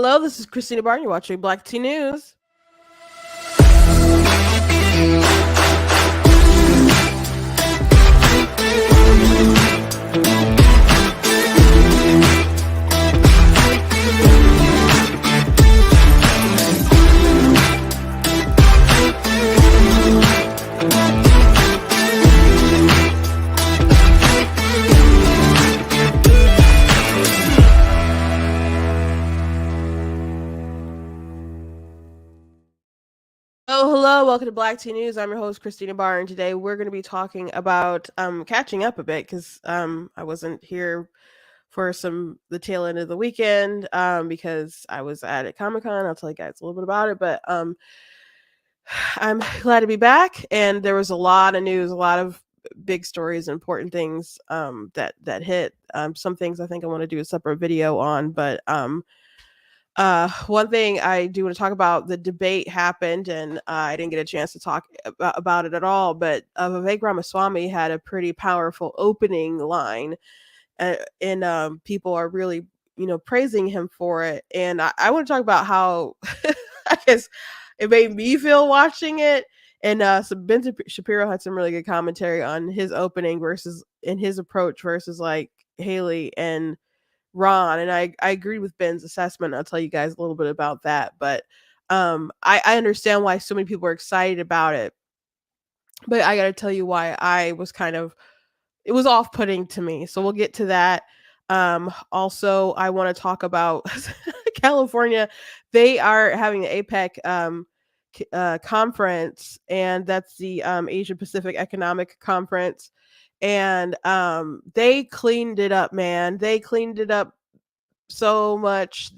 Hello, this is Christina Barton. You're watching Black Tea News. Oh, hello. Welcome to Black Tea News. I'm your host, Christina Barr, and today we're going to be talking about catching up a bit because I wasn't here for the tail end of the weekend because I was at Comic Con. I'll tell you guys a little bit about it, but I'm glad to be back. And there was a lot of news, a lot of big stories, important things that hit. Some things I think I want to do a separate video on, but one thing I do want to talk about, the debate happened, and I didn't get a chance to talk about it at all. But Vivek Ramaswamy had a pretty powerful opening line, and people are really, praising him for it. And I want to talk about how I guess it made me feel watching it. And so Ben Shapiro had some really good commentary on his opening versus in his approach versus like Haley and Ron, and I agree with Ben's assessment. I'll tell you guys a little bit about that, but I understand why so many people are excited about it, but I got to tell you why I was it was off-putting to me. So we'll get to that. Also, I want to talk about California. They are having the APEC conference, and that's the Asia Pacific Economic Conference. And they cleaned it up, man. They cleaned it up so much,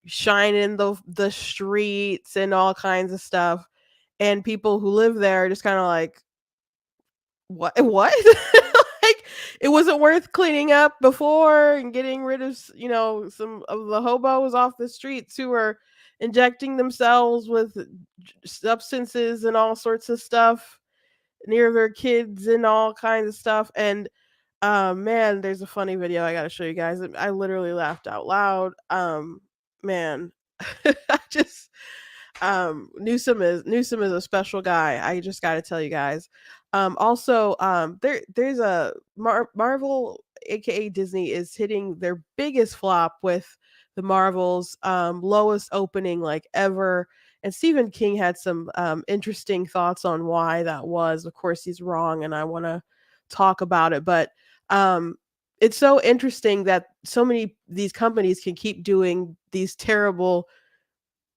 shining the streets and all kinds of stuff. And people who live there are just kind of like, what? Like, it wasn't worth cleaning up before and getting rid of, some of the hobos off the streets who are injecting themselves with substances and all sorts of stuff near their kids and all kinds of stuff. And man, there's a funny video I gotta show you guys. I literally laughed out loud. Man, I just Newsom is a special guy. I just gotta tell you guys. Also, there's a Marvel, aka Disney, is hitting their biggest flop with the Marvels, lowest opening like ever. And Stephen King had some interesting thoughts on why that was. Of course, he's wrong, and I want to talk about it. But um, it's so interesting that so many these companies can keep doing these terrible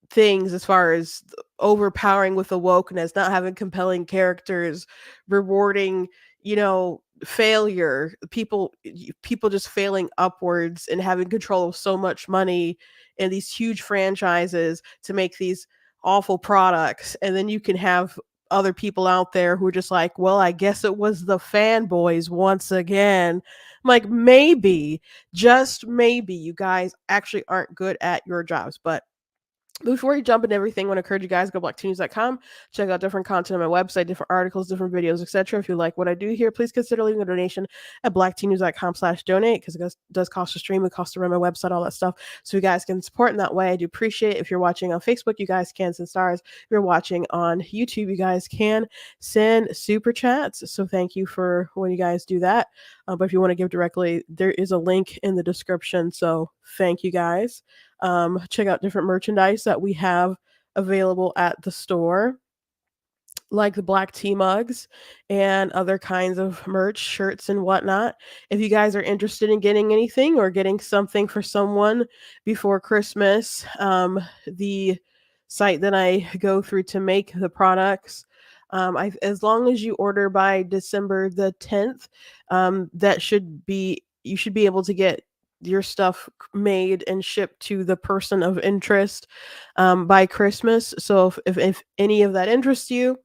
things as far as overpowering with the wokeness, not having compelling characters, rewarding, failure, people just failing upwards and having control of so much money and these huge franchises to make these awful products. And then you can have other people out there who are just like, well, I guess it was the fanboys once again. I'm like, maybe, just maybe you guys actually aren't good at your jobs. But before you jump into everything, I want to encourage you guys to go to blacktnews.com, check out different content on my website, different articles, different videos, etc. If you like what I do here, please consider leaving a donation at blacktnews.com/donate, because it does cost to stream, it costs to run my website, all that stuff. So you guys can support in that way. I do appreciate it. If you're watching on Facebook, you guys can send stars. If you're watching on YouTube, you guys can send super chats. So thank you for when you guys do that. But if you want to give directly, there is a link in the description. So thank you guys. Check out different merchandise that we have available at the store, like the black tea mugs and other kinds of merch, shirts and whatnot. If you guys are interested in getting anything or getting something for someone before Christmas, the site that I go through to make the products, as long as you order by December the 10th, you should be able to get your stuff made and shipped to the person of interest by Christmas. So if any of that interests you,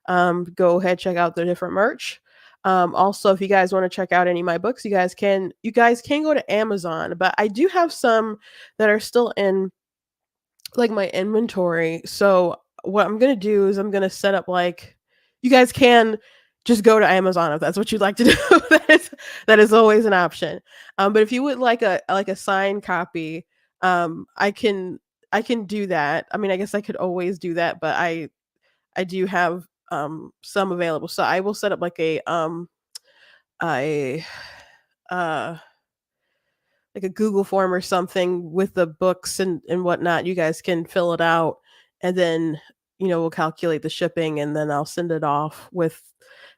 go ahead, check out the different merch. Also, if you guys want to check out any of my books, you guys can go to Amazon, but I do have some that are still in like my inventory. So what I'm going to do is I'm going to set up like, you guys can just go to Amazon if that's what you'd like to do. that is always an option. But if you would like a signed copy I can do that. I mean, I guess I could always do that, but I do have some available. So I will set up a uh like a Google form or something with the books and whatnot. You guys can fill it out, and then we'll calculate the shipping, and then I'll send it off with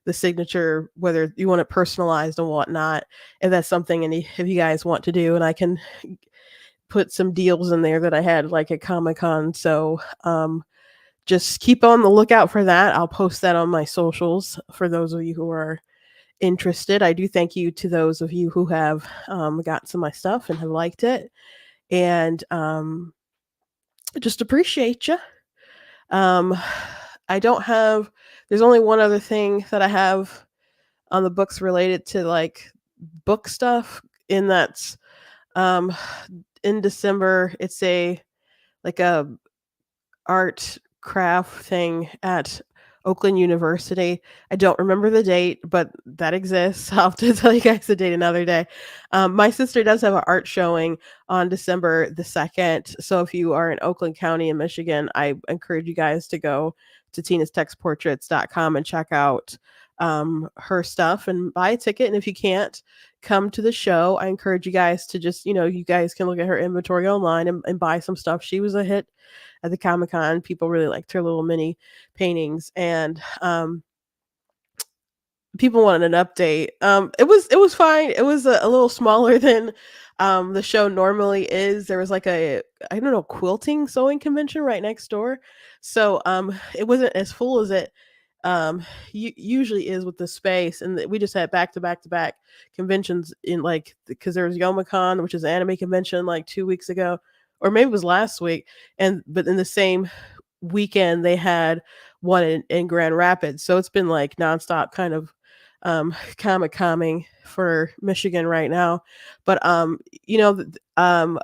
the signature, whether you want it personalized and whatnot. If that's something if you guys want to do, and I can put some deals in there that I had like at Comic Con. So just keep on the lookout for that. I'll post that on my socials for those of you who are interested. I do thank you to those of you who have gotten some of my stuff and have liked it, and just appreciate you. Um, I don't have. There's only one other thing that I have on the books related to like book stuff, and that's um, in December. It's a like a art craft thing at Oakland University. I don't remember the date, but that exists. I'll have to tell you guys the date another day. My sister does have an art showing on December the 2nd. So if you are in Oakland County in Michigan, I encourage you guys to go to tinastexportraits.com and check out her stuff and buy a ticket. And if you can't come to the show, I encourage you guys to just, you guys can look at her inventory online and buy some stuff. She was a hit at the Comic Con. People really liked her little mini paintings, and people wanted an update. It was fine. It was a little smaller than the show normally is. There was like a I don't know quilting sewing convention right next door, so it wasn't as full as it usually is with the space. And we just had back to back to back conventions in like because there was YomaCon, which is an anime convention, like 2 weeks ago, or maybe it was last week, and but in the same weekend they had one in Grand Rapids. So it's been like nonstop kind of comic coming for Michigan right now. But I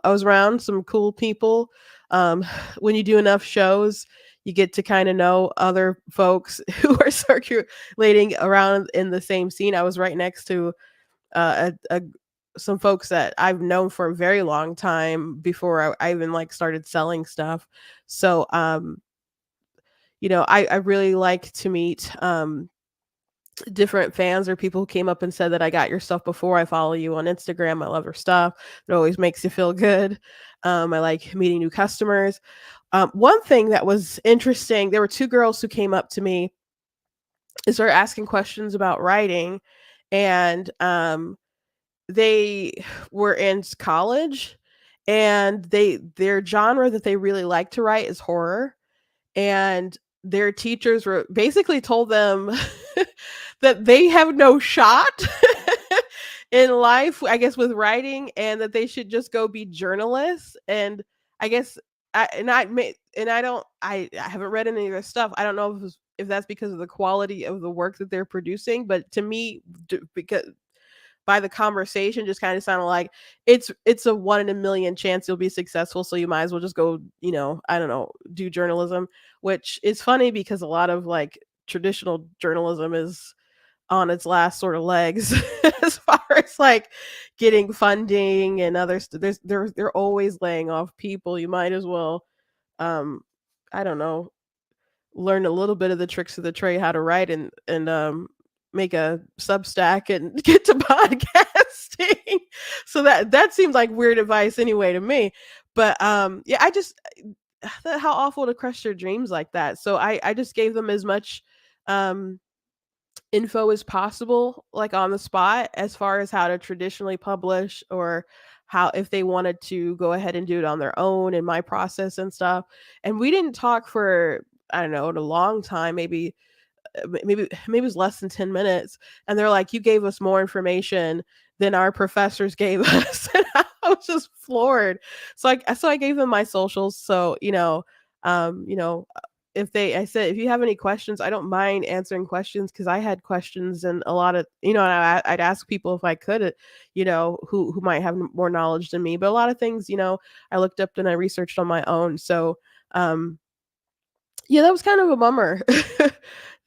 was around some cool people. When you do enough shows, you get to kind of know other folks who are circulating around in the same scene. I was right next to some folks that I've known for a very long time before I even like started selling stuff. So I really like to meet different fans or people who came up and said that I got your stuff before. I follow you on Instagram. I love your stuff. It always makes you feel good. I like meeting new customers. One thing that was interesting, there were two girls who came up to me and started asking questions about writing, and they were in college, and their genre that they really like to write is horror, and their teachers were basically told them that they have no shot in life, I guess, with writing, and that they should just go be journalists. And I guess I haven't read any of their stuff. I don't know if that's because of the quality of the work that they're producing, but to me, because by the conversation just kind of sounded like it's a 1 in a million chance you'll be successful, so you might as well just go, I don't know, do journalism. Which is funny because a lot of like traditional journalism is on its last sort of legs as far as like getting funding and other they're always laying off people. You might as well um I don't know, learn a little bit of the tricks of the trade, how to write, and make a Substack and get to podcasting. So that seems like weird advice anyway to me. But yeah, I just how awful to crush their dreams like that. So I just gave them as much um info as possible, like on the spot, as far as how to traditionally publish, or how if they wanted to go ahead and do it on their own, and my process and stuff. And we didn't talk for, I don't know, in a long time, maybe it was less than 10 minutes. And they're like, you gave us more information than our professors gave us. And I was just floored. So I gave them my socials. So um you know I said, if you have any questions, I don't mind answering questions, because I had questions, and a lot of, and I'd ask people if I could, who might have more knowledge than me. But a lot of things, I looked up and I researched on my own. So um yeah, that was kind of a bummer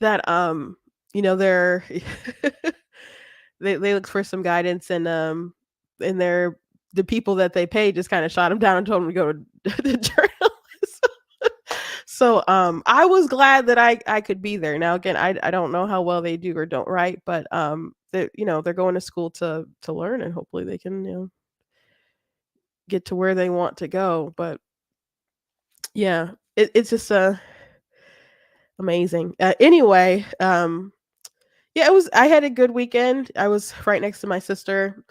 that they're they look for some guidance, and they're the people that they paid just kind of shot him down and told him to go to the journalism. So I was glad that I could be there. Now again, I don't know how well they do or don't write, but they're going to school to learn, and hopefully they can get to where they want to go. But yeah, it's just amazing. Anyway, yeah, I had a good weekend. I was right next to my sister,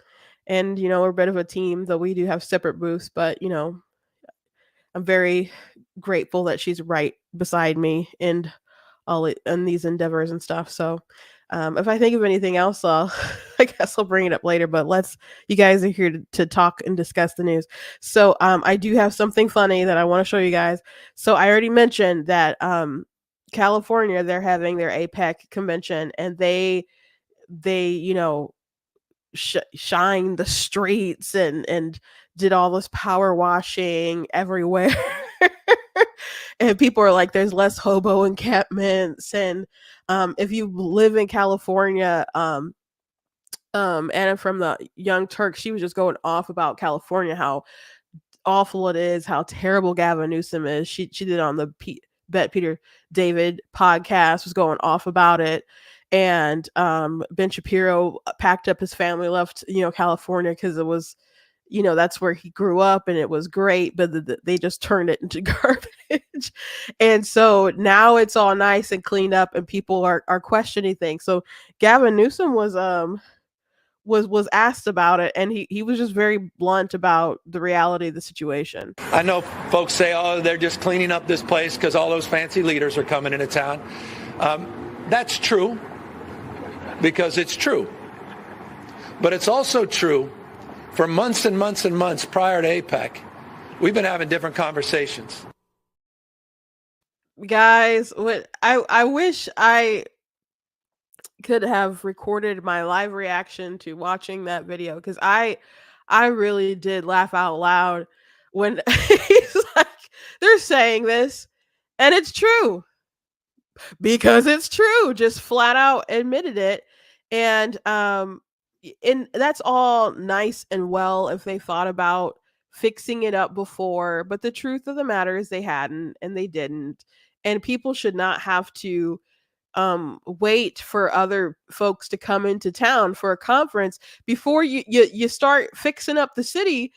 and we're a bit of a team, though we do have separate booths, but I'm very grateful that she's right beside me in in these endeavors and stuff. So if I think of anything else, I guess I'll bring it up later. But you guys are here to talk and discuss the news. So I do have something funny that I want to show you guys. So I already mentioned that California, they're having their APEC convention, and they shine the streets and did all this power washing everywhere. And people are like, there's less hobo encampments. And if you live in California, Anna from the Young Turks, she was just going off about California, how awful it is, how terrible Gavin Newsom is. She did on the Bet Peter David podcast, was going off about it. And Ben Shapiro packed up his family, left California, because it was that's where he grew up and it was great, but they just turned it into garbage. And so now it's all nice and cleaned up, and people are questioning things. So Gavin Newsom was asked about it, and he was just very blunt about the reality of the situation. I know folks say, oh, they're just cleaning up this place because all those fancy leaders are coming into town. That's true, because it's true. But it's also true, for months and months and months prior to APEC, we've been having different conversations. Guys, I wish I could have recorded my live reaction to watching that video, because I really did laugh out loud when he's like, they're saying this, and it's true, because it's true, just flat out admitted it. And that's all nice and well if they thought about fixing it up before, but the truth of the matter is they hadn't, and they didn't. And people should not have to wait for other folks to come into town for a conference before you start fixing up the city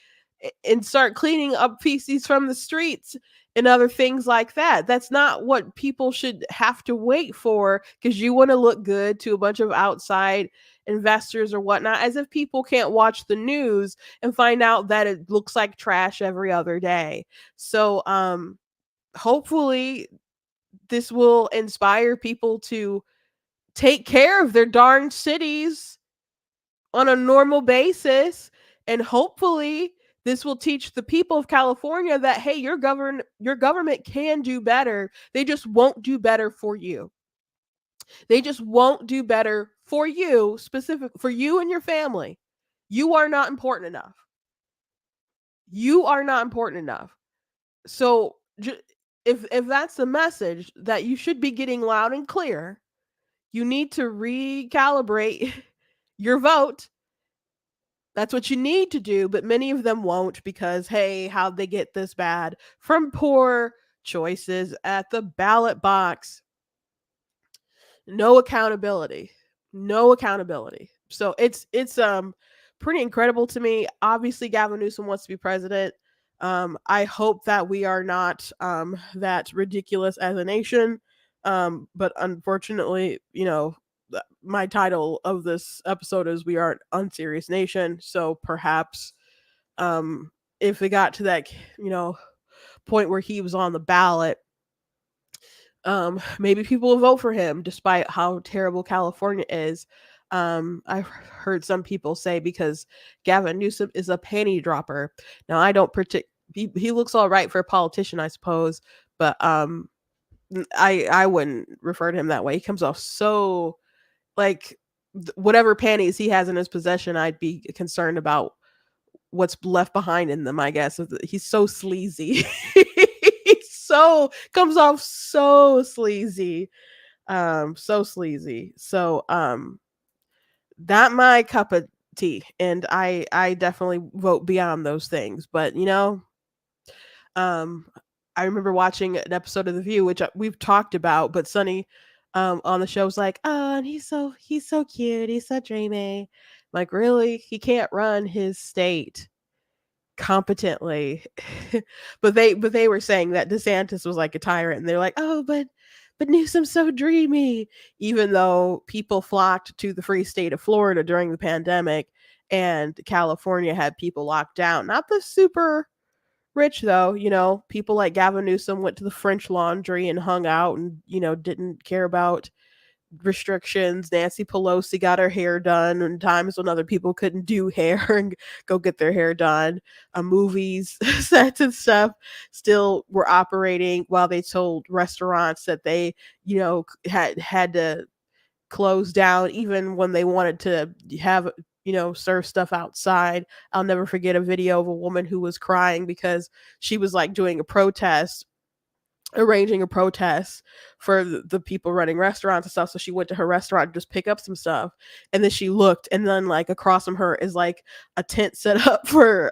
and start cleaning up feces from the streets and other things like that. That's not what people should have to wait for, because you want to look good to a bunch of outside investors or whatnot, as if people can't watch the news and find out that it looks like trash every other day. So hopefully this will inspire people to take care of their darn cities on a normal basis. And hopefully this will teach the people of California that, hey, your government can do better. They just won't do better for you. They just won't do better for you, specific for you and your family. You are not important enough. You are not important enough. So if that's the message that you should be getting loud and clear, you need to recalibrate your vote. That's what you need to do, but many of them won't, because, hey, how'd they get this bad? From poor choices at the ballot box. No accountability. No accountability. So it's pretty incredible to me. Obviously, Gavin Newsom wants to be president. I hope that we are not that ridiculous as a nation. But unfortunately, my title of this episode is "We Are an Unserious Nation." So perhaps if it got to that, point where he was on the ballot, maybe people will vote for him despite how terrible California is. I've heard some people say because Gavin Newsom is a panty dropper. Now, I don't he looks all right for a politician, I suppose, but I wouldn't refer to him that way. He comes off so like whatever panties he has in his possession, I'd be concerned about what's left behind in them, I guess. He's so sleazy. Comes off so sleazy. So sleazy. So that my cup of and I definitely vote beyond those things. But um, I remember watching an episode of The View, which we've talked about, but Sonny on the show was like, "Oh, and he's so cute, he's so dreamy." Like, really, he can't run his state competently. But they were saying that DeSantis was like a tyrant, and they're like, "Oh, but Newsom's so dreamy," even though people flocked to the free state of Florida during the pandemic, and California had people locked down. Not the super rich though, people like Gavin Newsom went to the French Laundry and hung out and didn't care about restrictions. Nancy Pelosi got her hair done in times when other people couldn't do hair and go get their hair done. Movies, sets and stuff still were operating, while they told restaurants that they, had to close down even when they wanted to have serve stuff outside. I'll never forget a video of a woman who was crying because she was like doing a protest, arranging a protest for the people running restaurants and stuff. So she went to her restaurant to just pick up some stuff, and then she looked, and then like across from her is like a tent set up for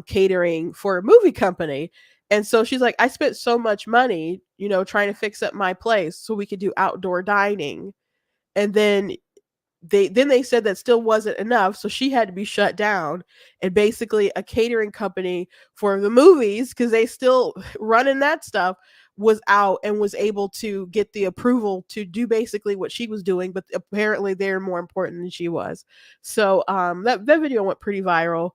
catering for a movie company. And so she's like, I spent so much money, trying to fix up my place so we could do outdoor dining. And then they said that still wasn't enough, so she had to be shut down. And basically a catering company for the movies, because they still running that stuff, was out and was able to get the approval to do basically what she was doing, but apparently they're more important than she was. So that video went pretty viral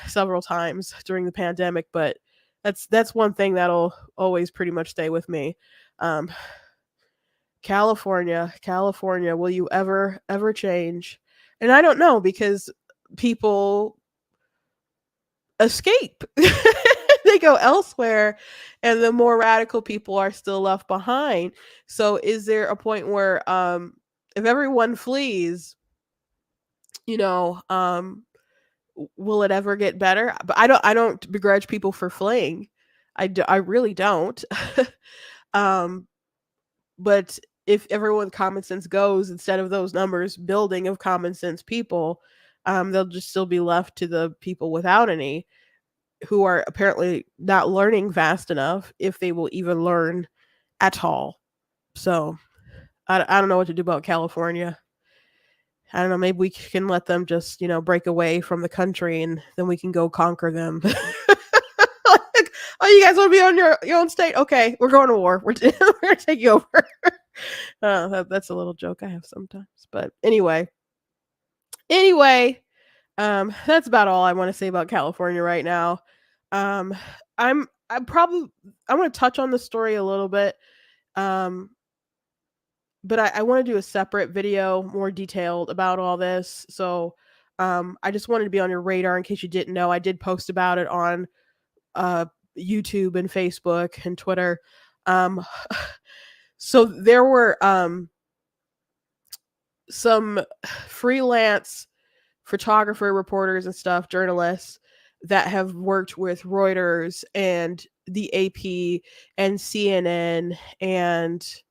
several times during the pandemic. But that's one thing that'll always pretty much stay with me. um California, will you ever change? And I don't know, because people escape. They go elsewhere, and the more radical people are still left behind. So is there a point where if everyone flees, you know, will it ever get better? But I don't begrudge people for fleeing. I really don't. um But if everyone with common sense goes, instead of those numbers building of common sense people, they'll just still be left to the people without any, who are apparently not learning fast enough, if they will even learn at all. So I don't know what to do about California. I don't know. Maybe we can let them just, break away from the country, and then we can go conquer them. Like, oh, you guys want to be on your own state? Okay, we're going to war. We're going to take you over. That's a little joke I have sometimes. But anyway, that's about all I want to say about California right now. Um, I'm probably I want to touch on the story a little bit. Um, but I want to do a separate video, more detailed about all this. So I just wanted to be on your radar in case you didn't know. I did post about it on uh, YouTube and Facebook and Twitter. Um, so there were some freelance photographer, reporters, and stuff, journalists that have worked with Reuters and the AP and CNN and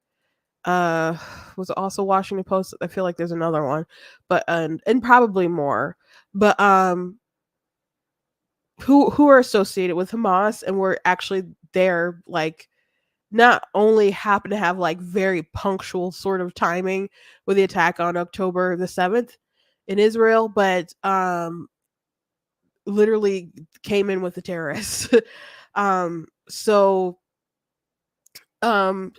was also Washington Post. I feel like there's another one, but and probably more. But who are associated with Hamas and were actually there, like, not only happen to have like very punctual sort of timing with the attack on October the 7th in Israel, but literally came in with the terrorists. So um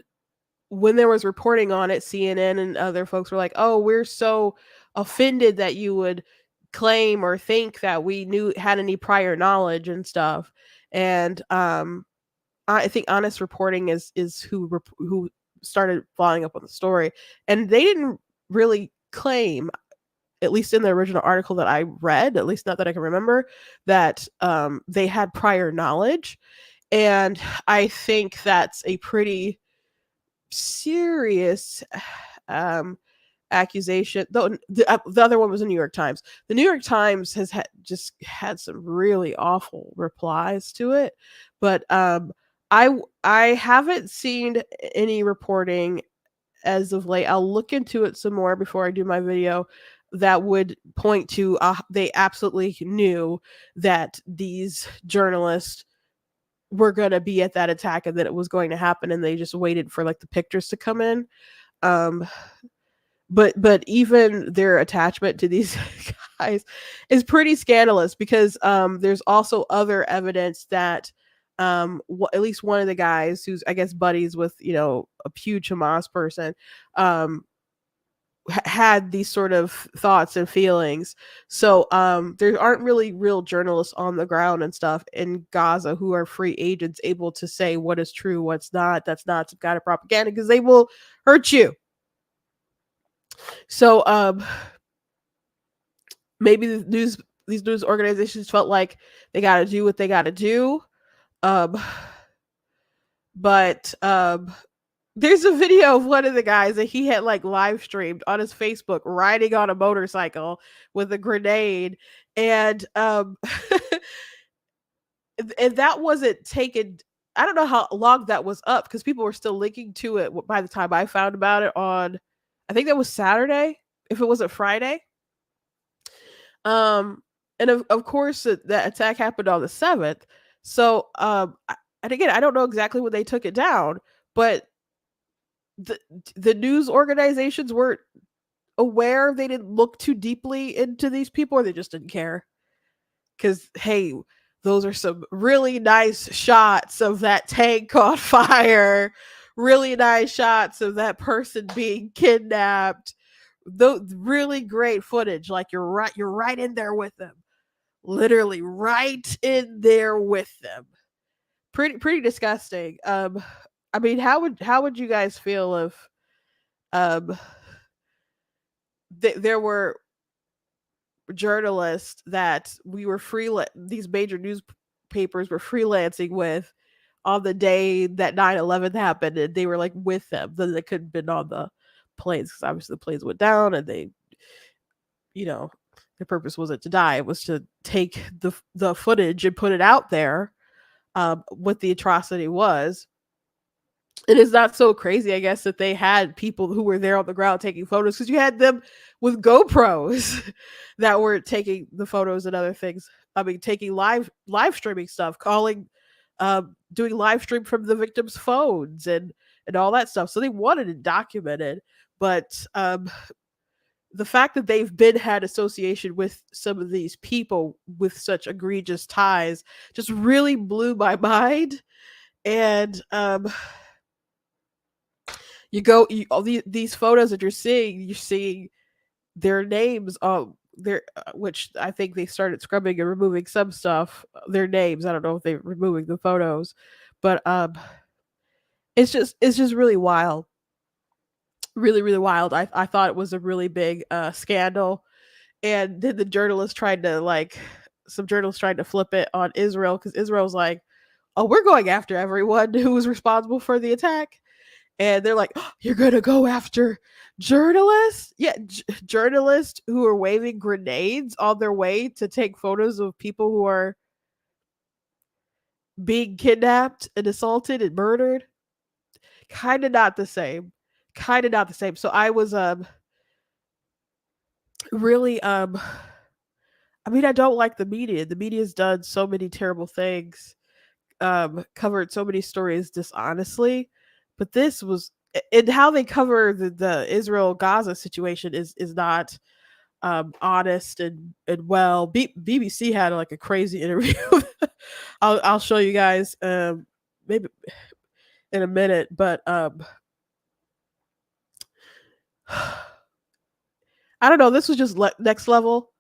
when there was reporting on it, CNN and other folks were like, "Oh, we're so offended that you would claim or think that we had any prior knowledge and stuff." And I think Honest Reporting is who started following up on the story, and they didn't really claim, at least in the original article that I read, at least not that I can remember, that they had prior knowledge. And I think that's a pretty serious um, accusation. Though the other one was the New York Times. The New York Times has just had some really awful replies to it, but I haven't seen any reporting as of late. I'll look into it some more before I do my video. that would point to they absolutely knew that these journalists were going to be at that attack and that it was going to happen, and they just waited for like the pictures to come in. um but even their attachment to these guys is pretty scandalous, because there's also other evidence that at least one of the guys who's, I guess, buddies with, a huge Hamas person, um had these sort of thoughts and feelings. So there aren't really real journalists on the ground and stuff in Gaza who are free agents able to say what is true, what's not. That's not some kind of propaganda, because they will hurt you. So maybe these news organizations felt like they got to do what they got to do. But there's a video of one of the guys that he had like live streamed on his Facebook riding on a motorcycle with a grenade, and and that wasn't taken. I don't know how long that was up, because people were still linking to it by the time I found about it on, I think that was Saturday, if it wasn't Friday. And of course that attack happened on the 7th. So and again, I don't know exactly when they took it down, but the news organizations weren't aware. They didn't look too deeply into these people, or they just didn't care. Because, hey, those are some really nice shots of that tank caught fire, really nice shots of that person being kidnapped. Really great footage. Like you're right in there with them, literally right in there with them. Pretty disgusting. I mean, how would you guys feel if there were journalists that we were these major newspapers were freelancing with on the day that 9/11 happened, and they were like with them, then they couldn't have been on the planes, because obviously the planes went down, and they, their purpose wasn't to die, it was to take the footage and put it out there, what the atrocity was. It is not so crazy, I guess, that they had people who were there on the ground taking photos, because you had them with GoPros that were taking the photos and other things. I mean, taking live streaming stuff, calling, doing live stream from the victims' phones and all that stuff. So they wanted it documented, but the fact that they've had association with some of these people with such egregious ties just really blew my mind. And all these photos that you're seeing their names on their, which I think they started scrubbing and removing some stuff, their names. I don't know if they're removing the photos, but it's just really wild. Really, really wild. I thought it was a really big scandal. And then some journalists tried to flip it on Israel, because Israel's like, oh, we're going after everyone who was responsible for the attack. And they're like, oh, you're going to go after journalists? Yeah, journalists who are waving grenades on their way to take photos of people who are being kidnapped and assaulted and murdered. Kind of not the same. So I was really I mean, I don't like the media. The media's done so many terrible things, covered so many stories dishonestly, but this was, and how they cover the Israel Gaza situation is not honest and well. BBC had like a crazy interview. I'll show you guys maybe in a minute, but I don't know. This was just next level.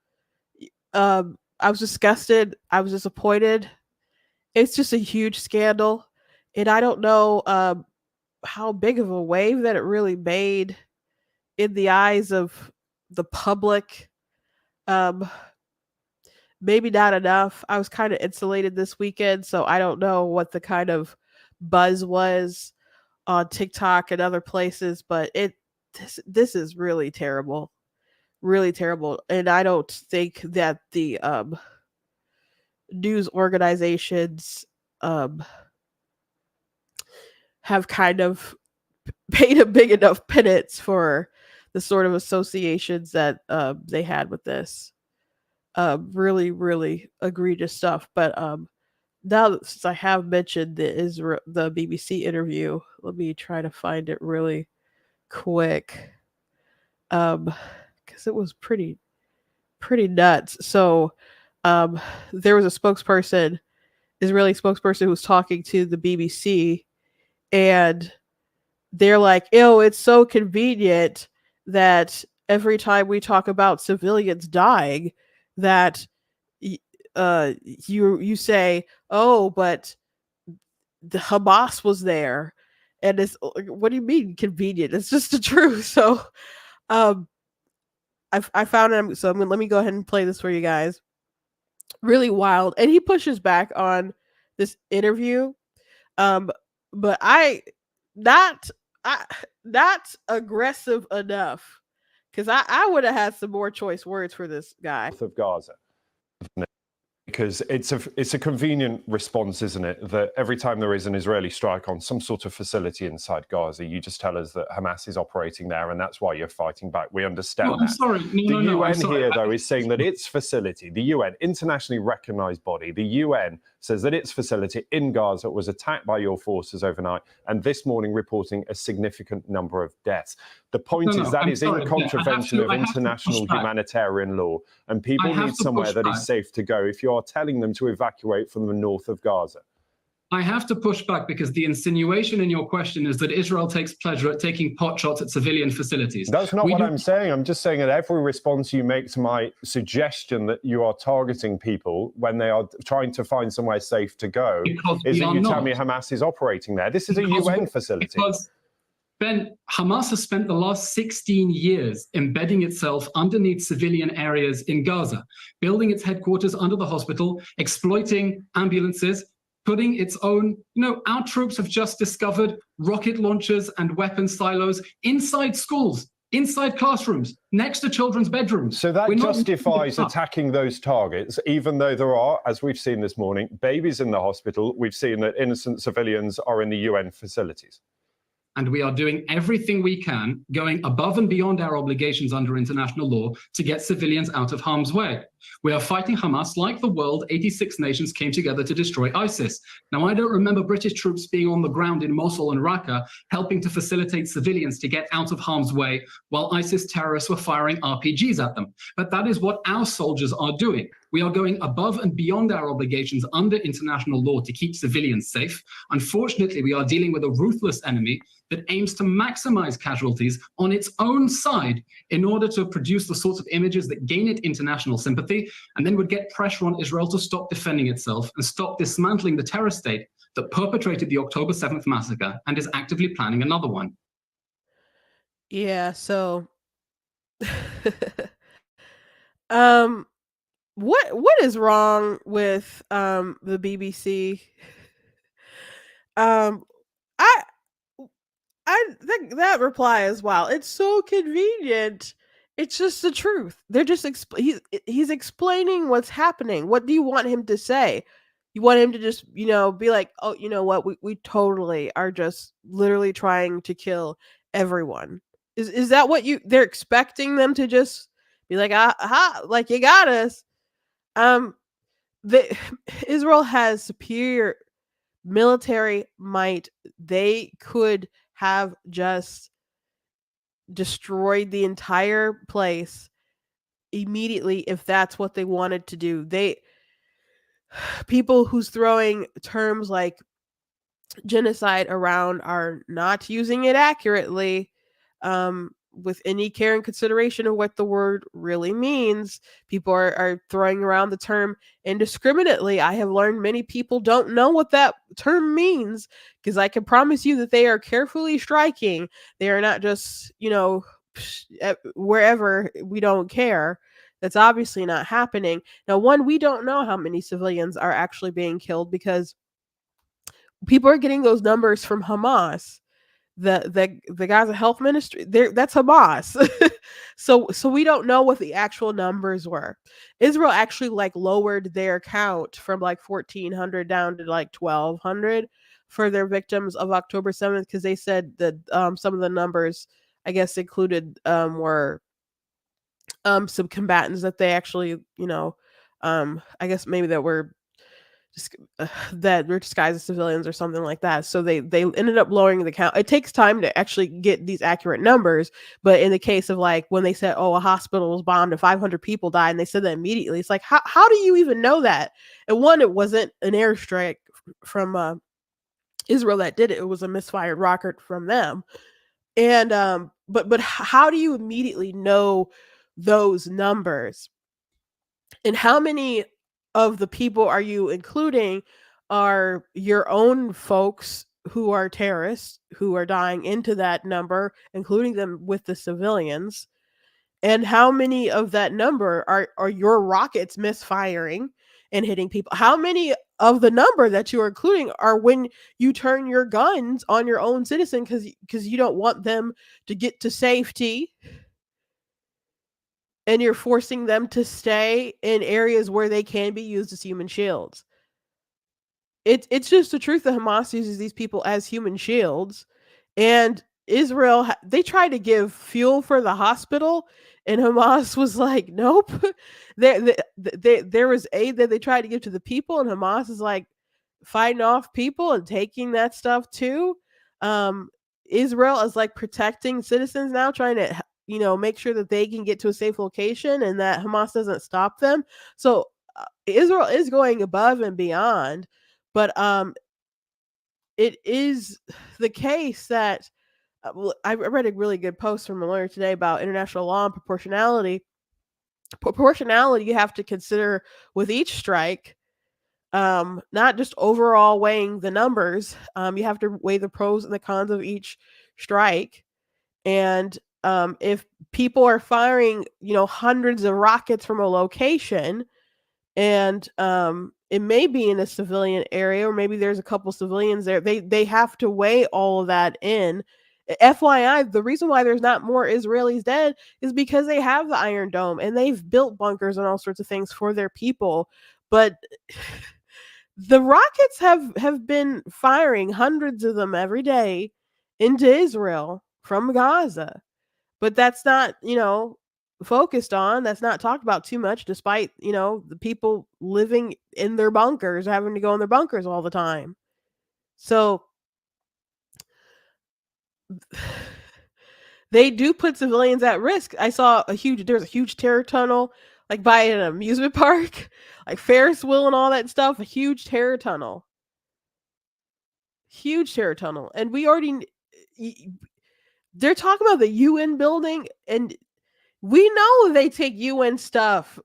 I was disgusted. I was disappointed. It's just a huge scandal, and I don't know how big of a wave that it really made in the eyes of the public. Maybe not enough. I was kind of insulated this weekend, so I don't know what the kind of buzz was on TikTok and other places, but this is really terrible. Really terrible. And I don't think that the news organizations have kind of paid a big enough penance for the sort of associations that they had with this. Really, really egregious stuff. But now since I have mentioned the BBC interview, let me try to find it really quick. Because it was pretty nuts. So, there was a spokesperson, Israeli spokesperson, who was talking to the BBC, and they're like, "Ew, it's so convenient that every time we talk about civilians dying, that you say, oh, but the Hamas was there." And it's like, what do you mean convenient? It's just the truth. So, um, I found him. So let me go ahead and play this for you guys. Really wild, and he pushes back on this interview. Um, but not I not aggressive enough, because I would have had some more choice words for this guy. Of Gaza. Because it's a convenient response, isn't it? That every time there is an Israeli strike on some sort of facility inside Gaza, you just tell us that Hamas is operating there, and that's why you're fighting back. We understand that. I'm sorry. The UN here, though, is saying that its facility, the UN, internationally recognized body, the UN says that its facility in Gaza was attacked by your forces overnight, and this morning reporting a significant number of deaths. The point is that is in contravention of international humanitarian law, and people need somewhere that is safe to go if you are telling them to evacuate from the north of Gaza. I have to push back, because the insinuation in your question is that Israel takes pleasure at taking pot shots at civilian facilities. That's not what I'm saying. I'm just saying that every response you make to my suggestion that you are targeting people when they are trying to find somewhere safe to go is that you tell me Hamas is operating there. This is a UN facility. Because, Ben, Hamas has spent the last 16 years embedding itself underneath civilian areas in Gaza, building its headquarters under the hospital, exploiting ambulances, putting its own, our troops have just discovered rocket launchers and weapon silos inside schools, inside classrooms, next to children's bedrooms. So that justifies attacking those targets, even though there are, as we've seen this morning, babies in the hospital. We've seen that innocent civilians are in the UN facilities. And we are doing everything we can, going above and beyond our obligations under international law, to get civilians out of harm's way. We are fighting Hamas like the world. 86 nations came together to destroy ISIS. Now, I don't remember British troops being on the ground in Mosul and Raqqa, helping to facilitate civilians to get out of harm's way while ISIS terrorists were firing RPGs at them. But that is what our soldiers are doing. We are going above and beyond our obligations under international law to keep civilians safe. Unfortunately, we are dealing with a ruthless enemy that aims to maximize casualties on its own side in order to produce the sorts of images that gain it international sympathy, and then would get pressure on Israel to stop defending itself and stop dismantling the terror state that perpetrated the October 7th massacre and is actively planning another one. Yeah, so what is wrong with the BBC? Um I I think that reply as well. It's so convenient. It's just the truth. They're just he's explaining what's happening. What do you want him to say? You want him to just, be like, "Oh, you know what? We totally are just literally trying to kill everyone." Is that what they're expecting them to just be like, "Aha, like you got us." Um Israel has superior military might. They could have just destroyed the entire place immediately if that's what they wanted to do. People who's throwing terms like genocide around are not using it accurately, with any care and consideration of what the word really means. People are throwing around the term indiscriminately. I have learned many people don't know what that term means, because I can promise you that they are carefully striking. They are not just, wherever we don't care. That's obviously not happening. Now, we don't know how many civilians are actually being killed, because people are getting those numbers from Hamas. The Gaza Health Ministry, that's Hamas. so we don't know what the actual numbers were. Israel actually lowered their count from 1,400 down to 1,200 for their victims of October 7th, because they said that some of the numbers I guess included were some combatants that they actually, I guess maybe that were that were disguised as civilians or something like that. So they ended up lowering the count. It takes time to actually get these accurate numbers, but in the case of like when they said, "Oh, a hospital was bombed and 500 people died," and they said that immediately, it's like how do you even know that? And one, it wasn't an airstrike from Israel that did it; it was a misfired rocket from them. And but how do you immediately know those numbers? And how many of the people are you including are your own folks who are terrorists who are dying into that number, including them with the civilians? And how many of that number are your rockets misfiring and hitting people? How many of the number that you are including are when you turn your guns on your own citizen because you don't want them to get to safety, and you're forcing them to stay in areas where they can be used as human shields? It's just the truth that Hamas uses these people as human shields, and Israel they tried to give fuel for the hospital, and Hamas was like, "Nope." There was aid that they tried to give to the people, and Hamas is like fighting off people and taking that stuff too. Um, Israel is like protecting citizens now, trying to make sure that they can get to a safe location and that Hamas doesn't stop them. So Israel is going above and beyond, but it is the case that I read a really good post from a lawyer today about international law and proportionality. Proportionality you have to consider with each strike, not just overall weighing the numbers. You have to weigh the pros and the cons of each strike. And if people are firing, hundreds of rockets from a location, and it may be in a civilian area, or maybe there's a couple civilians there, they have to weigh all of that in. FYI, the reason why there's not more Israelis dead is because they have the Iron Dome and they've built bunkers and all sorts of things for their people. But the rockets have been firing hundreds of them every day into Israel from Gaza. But that's not, focused on. That's not talked about too much, despite, the people living in their bunkers, having to go in their bunkers all the time. So they do put civilians at risk. I saw there's a huge terror tunnel, like by an amusement park, like Ferris wheel and all that stuff, a huge terror tunnel. Huge terror tunnel. And we already, they're talking about the UN building, and we know they take UN stuff.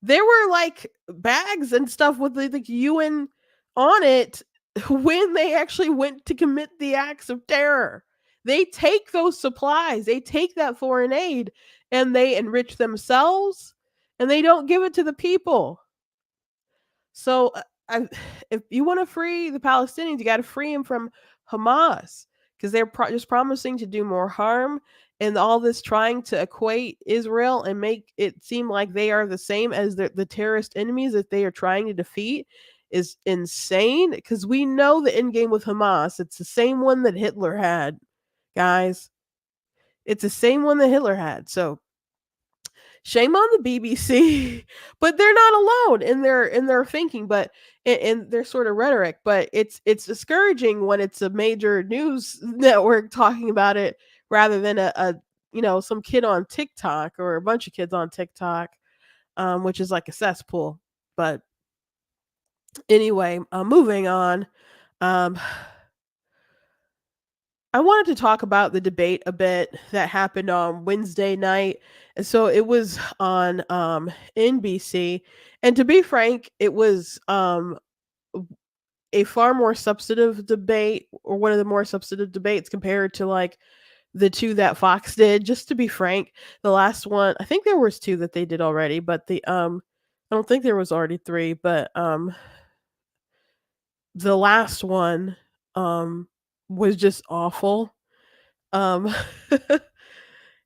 There were like bags and stuff with the UN on it when they actually went to commit the acts of terror. They take those supplies, they take that foreign aid, and they enrich themselves, and they don't give it to the people. So if you want to free the Palestinians, you got to free them from Hamas, because they're just promising to do more harm. And all this trying to equate Israel and make it seem like they are the same as the terrorist enemies that they are trying to defeat is insane, because we know the end game with Hamas. It's the same one that Hitler had, guys. It's the same one that Hitler had. So shame on the BBC, but they're not alone in their thinking, but in their sort of rhetoric. But it's discouraging when it's a major news network talking about it rather than a some kid on TikTok or a bunch of kids on TikTok, which is like a cesspool. But anyway, moving on. I wanted to talk about the debate a bit that happened on Wednesday night. And so it was on NBC. And to be frank, it was a far more substantive debate, or one of the more substantive debates compared to like the two that Fox did. Just to be frank, the last one, I think there was two that they did already, but I don't think there was already three, but the last one was just awful. Um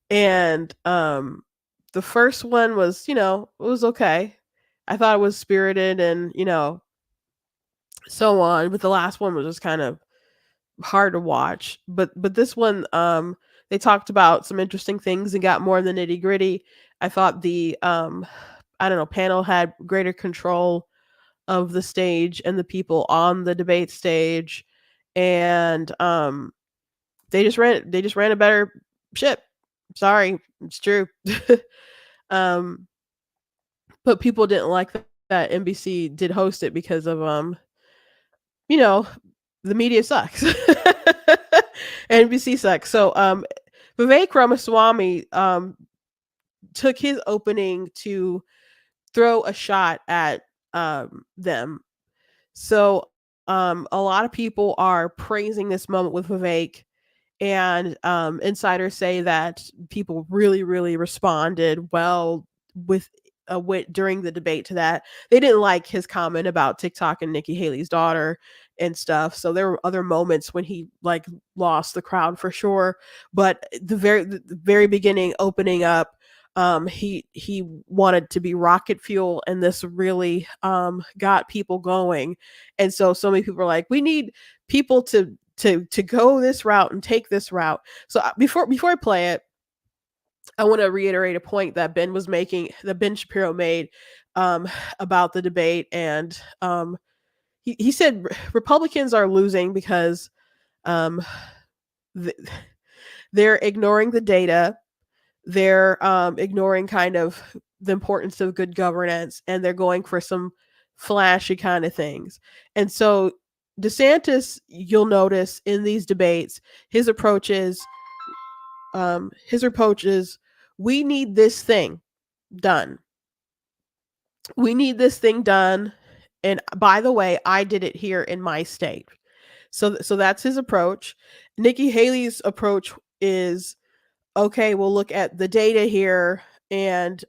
and the first one was, it was okay. I thought it was spirited and, so on, but the last one was just kind of hard to watch. But this one, They talked about some interesting things and got more in the nitty gritty. I thought the I don't know, panel had greater control of the stage and the people on the debate stage, and they just ran a better ship. Sorry, it's true. um, but people didn't like that NBC did host it because of you know, the media sucks. NBC sucks. So Vivek Ramaswamy took his opening to throw a shot at them. So a lot of people are praising this moment with Vivek, and insiders say that people really, really responded well with during the debate to that. They didn't like his comment about TikTok and Nikki Haley's daughter and stuff. So there were other moments when he like lost the crowd for sure. But the very beginning, opening up, he wanted to be rocket fuel, and this really got people going. And so many people are like, we need people to go this route and take this route. So before I play it, I want to reiterate a point that Ben Shapiro made about the debate. And he said Republicans are losing because they're ignoring the data. They're ignoring kind of the importance of good governance, and they're going for some flashy kind of things. And so DeSantis, you'll notice in these debates, his approach is we need this thing done. We need this thing done. And by the way, I did it here in my state. So that's his approach. Nikki Haley's approach is, okay, we'll look at the data here, and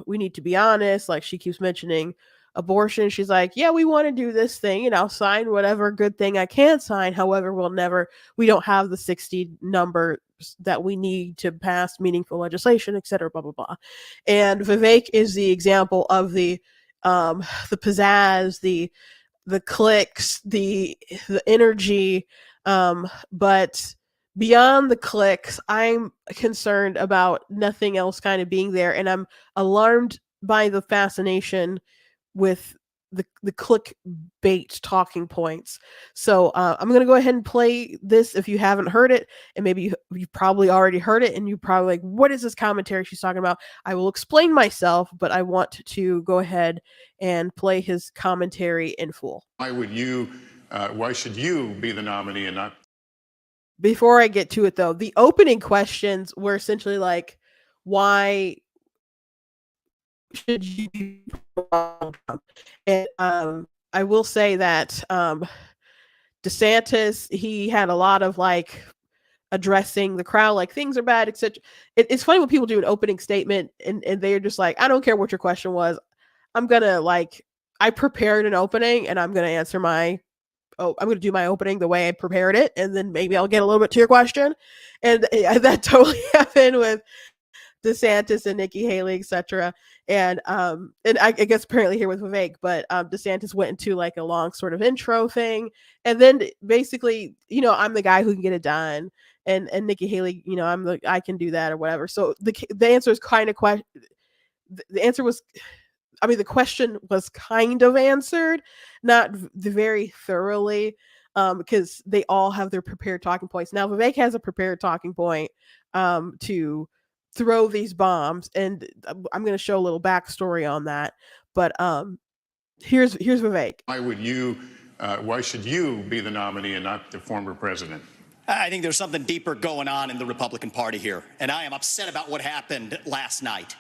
we need to be honest. Like, she keeps mentioning abortion. She's like, yeah, we want to do this thing, and I'll sign whatever good thing I can sign. However, we don't have the 60 numbers that we need to pass meaningful legislation, et cetera, blah, blah, blah. And Vivek is the example of the pizzazz, the clicks, the energy, but beyond the clicks, I'm concerned about nothing else kind of being there, and I'm alarmed by the fascination with the clickbait talking points. So I'm going to go ahead and play this if you haven't heard it, and maybe you probably already heard it, and you're probably like, what is this commentary she's talking about? I will explain myself, but I want to go ahead and play his commentary in full. Why should you be the nominee and not? Before I get to it, though, the opening questions were essentially like, why should you be Trump? And I will say that DeSantis, he had a lot of like addressing the crowd, like things are bad, etc. It's funny when people do an opening statement and they're just like, I don't care what your question was. I prepared an opening, and I'm going to do my opening the way I prepared it, and then maybe I'll get a little bit to your question. And that totally happened with DeSantis and Nikki Haley, etc. And I guess apparently here with Vivek, but DeSantis went into like a long sort of intro thing, and then basically, I'm the guy who can get it done, and Nikki Haley, I can do that or whatever. So the answer is kind of the answer was, the question was kind of answered, not very thoroughly, because they all have their prepared talking points. Now, Vivek has a prepared talking point to throw these bombs, and I'm going to show a little backstory on that. But here's Vivek. Why should you be the nominee and not the former president? I think there's something deeper going on in the Republican Party here, and I am upset about what happened last night.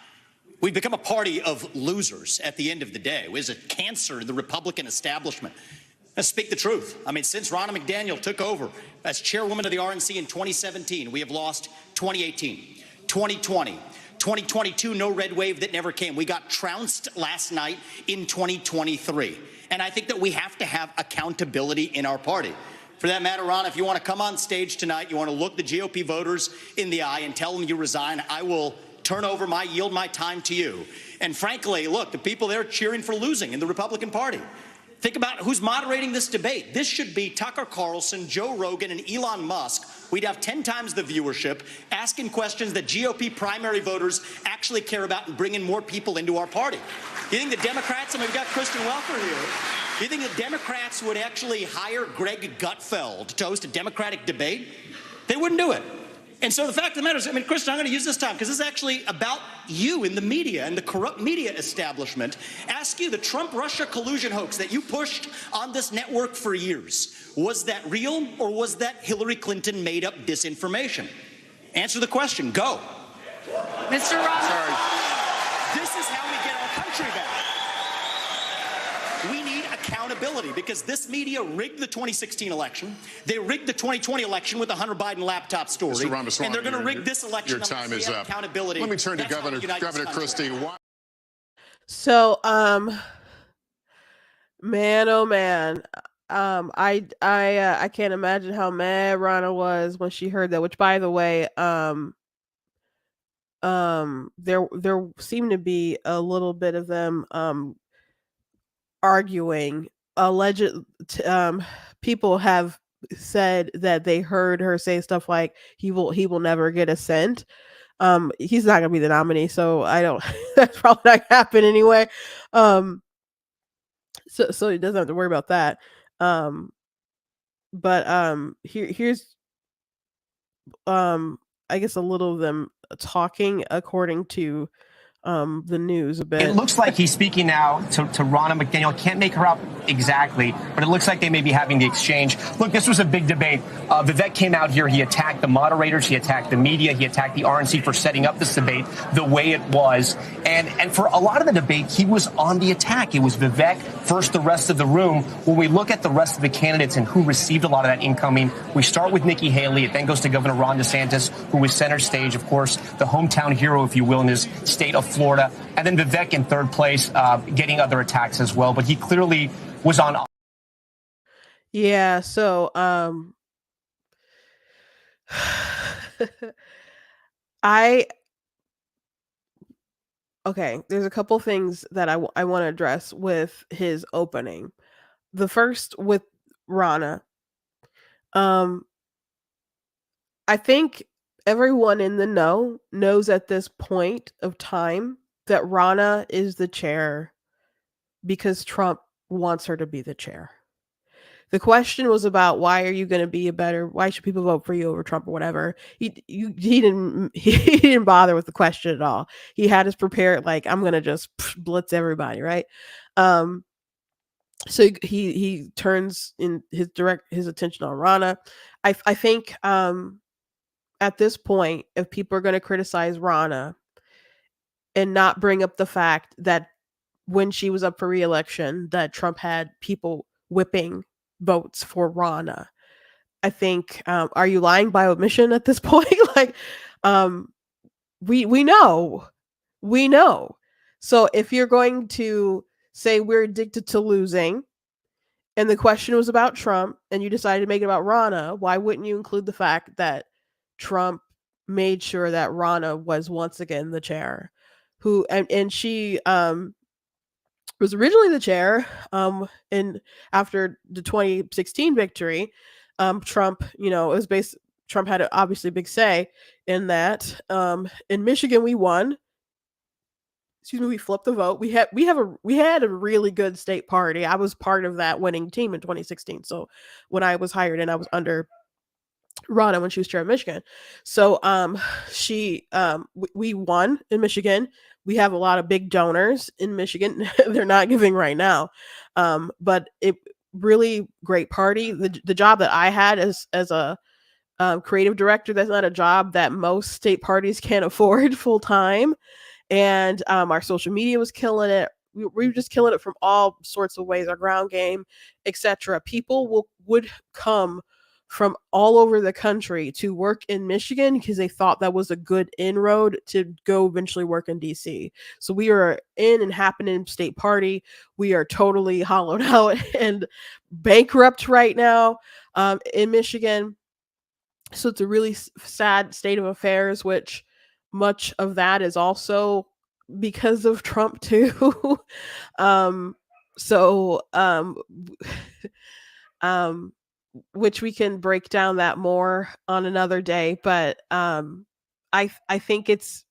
We've become a party of losers at the end of the day. It was a cancer to the Republican establishment. Let's speak the truth. Since Ronna McDaniel took over as chairwoman of the RNC in 2017, we have lost 2018, 2020, 2022, no red wave that never came. We got trounced last night in 2023. And I think that we have to have accountability in our party. For that matter, Ron, if you want to come on stage tonight, you want to look the GOP voters in the eye and tell them you resign, I will yield my time to you. And frankly, look, the people there cheering for losing in the Republican Party. Think about who's moderating this debate. This should be Tucker Carlson, Joe Rogan, and Elon Musk. We'd have 10 times the viewership, asking questions that GOP primary voters actually care about and bringing more people into our party. You think the Democrats, and we've got Kristen Welker here, you think the Democrats would actually hire Greg Gutfeld to host a Democratic debate? They wouldn't do it. And so the fact of the matter is, I mean, Kristen, I'm going to use this time because this is actually about you in the media and the corrupt media establishment. Ask you, the Trump-Russia collusion hoax that you pushed on this network for years, was that real or was that Hillary Clinton made up disinformation? Answer the question. Go. Mr. Ramaswamy. This is how we get our country back. We need accountability because this media rigged the 2016 election. They rigged the 2020 election with the Hunter Biden laptop story. Mr. Ramaswamy, and they're going to rig this election. Your time is up. Accountability. Let me turn to Governor Christie. So, man, oh man, I can't imagine how mad Ronna was when she heard that. Which, by the way, there seemed to be a little bit of them arguing. People have said that they heard her say stuff like he will never get a cent. He's not gonna be the nominee, so I don't that's probably not gonna happen anyway. So he doesn't have to worry about that. Here's I guess a little of them talking according to the news a bit. It looks like he's speaking now to Ronna McDaniel. Can't make her out exactly, but it looks like they may be having the exchange. Look, this was a big debate. Vivek came out here. He attacked the moderators. He attacked the media. He attacked the RNC for setting up this debate the way it was. And for a lot of the debate, he was on the attack. It was Vivek first, the rest of the room. When we look at the rest of the candidates and who received a lot of that incoming, we start with Nikki Haley. It then goes to Governor Ron DeSantis, who was center stage, of course, the hometown hero, if you will, in his state of Florida. And then Vivek in third place, getting other attacks as well. But he clearly was on. Yeah, so there's a couple things that I want to address with his opening. The first with Ronna. I think everyone in the know knows at this point of time that Ronna is the chair because Trump wants her to be the chair. The question was about why should people vote for you over Trump or whatever. He didn't bother with the question at all. He had us prepared like, I'm gonna just blitz everybody, right? So he turns in his attention on Ronna. I think at this point, if people are going to criticize Ronna and not bring up the fact that when she was up for re-election, that Trump had people whipping votes for Ronna, I think, are you lying by omission at this point? Like, we know. So if you're going to say we're addicted to losing, and the question was about Trump, and you decided to make it about Ronna, why wouldn't you include the fact that Trump made sure that Ronna was once again the chair, and she was originally the chair and after the 2016 victory, Trump, Trump had obviously a big say in that. In Michigan, we won. We flipped the vote. We had a really good state party. I was part of that winning team in 2016. So when I was hired and I was under Ronna when she was chair of Michigan. So we won in Michigan. We have a lot of big donors in Michigan. They're not giving right now. But it really great party. The job that I had as a creative director, that's not a job that most state parties can afford full time. And our social media was killing it. We were just killing it from all sorts of ways, our ground game, etc. People would come from all over the country to work in Michigan because they thought that was a good inroad to go eventually work in DC. So we are in and happening state party. We are totally hollowed out and bankrupt right now in Michigan. So it's a really sad state of affairs, which much of that is also because of Trump too. So, um, which we can break down that more on another day, but I think it's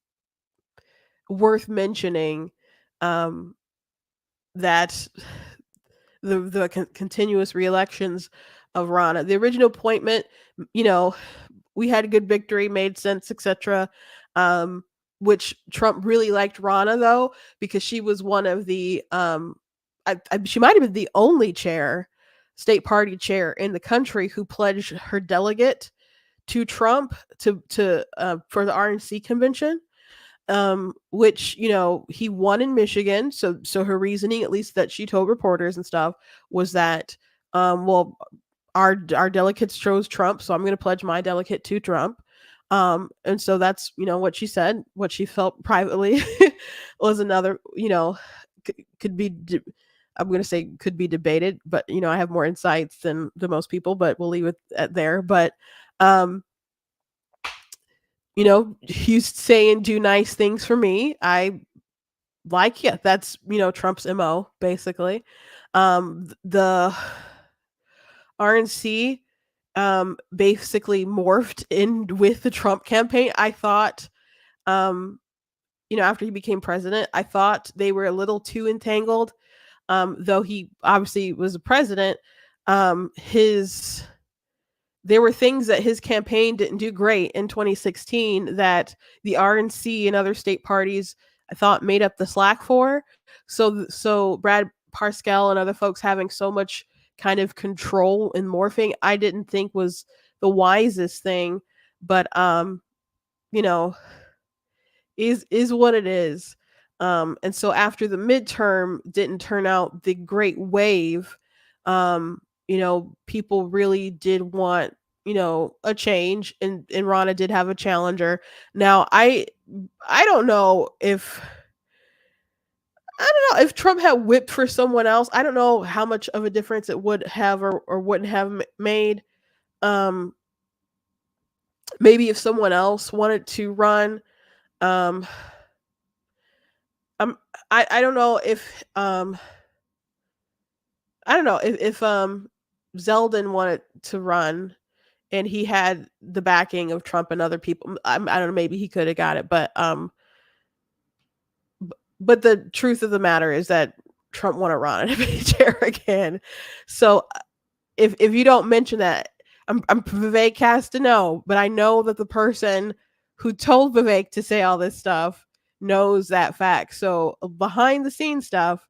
worth mentioning um, that the continuous reelections of Rana, the original appointment, you know, we had a good victory, made sense, etc. Um, which Trump really liked Rana though, because she was one of the she might have been the only state party chair in the country who pledged her delegate to Trump to for the RNC convention, which he won in Michigan. So her reasoning, at least that she told reporters and stuff, was that well, our delegates chose Trump, so I'm going to pledge my delegate to Trump. And so that's what she said. What she felt privately was another could be. I'm going to say could be debated, but I have more insights than most people, but we'll leave it at there. But he's saying do nice things for me. I like, yeah, that's Trump's MO basically. The RNC basically morphed in with the Trump campaign. I thought after he became president, I thought they were a little too entangled. Though he obviously was a president, there were things that his campaign didn't do great in 2016 that the RNC and other state parties, I thought, made up the slack for. So Brad Parscale and other folks having so much kind of control and morphing, I didn't think was the wisest thing. But is what it is. And so after the midterm didn't turn out the great wave, people really did want, a change, and Rana did have a challenger. Now, I don't know if Trump had whipped for someone else. I don't know how much of a difference it would have or wouldn't have made. Maybe if someone else wanted to run, um, I don't know if Zeldin wanted to run and he had the backing of Trump and other people. I don't know, maybe he could have got it, but the truth of the matter is that Trump want to run a debate chair again. So if you don't mention that, I'm Vivek has to know, but I know that the person who told Vivek to say all this stuff knows that fact. So behind the scenes stuff,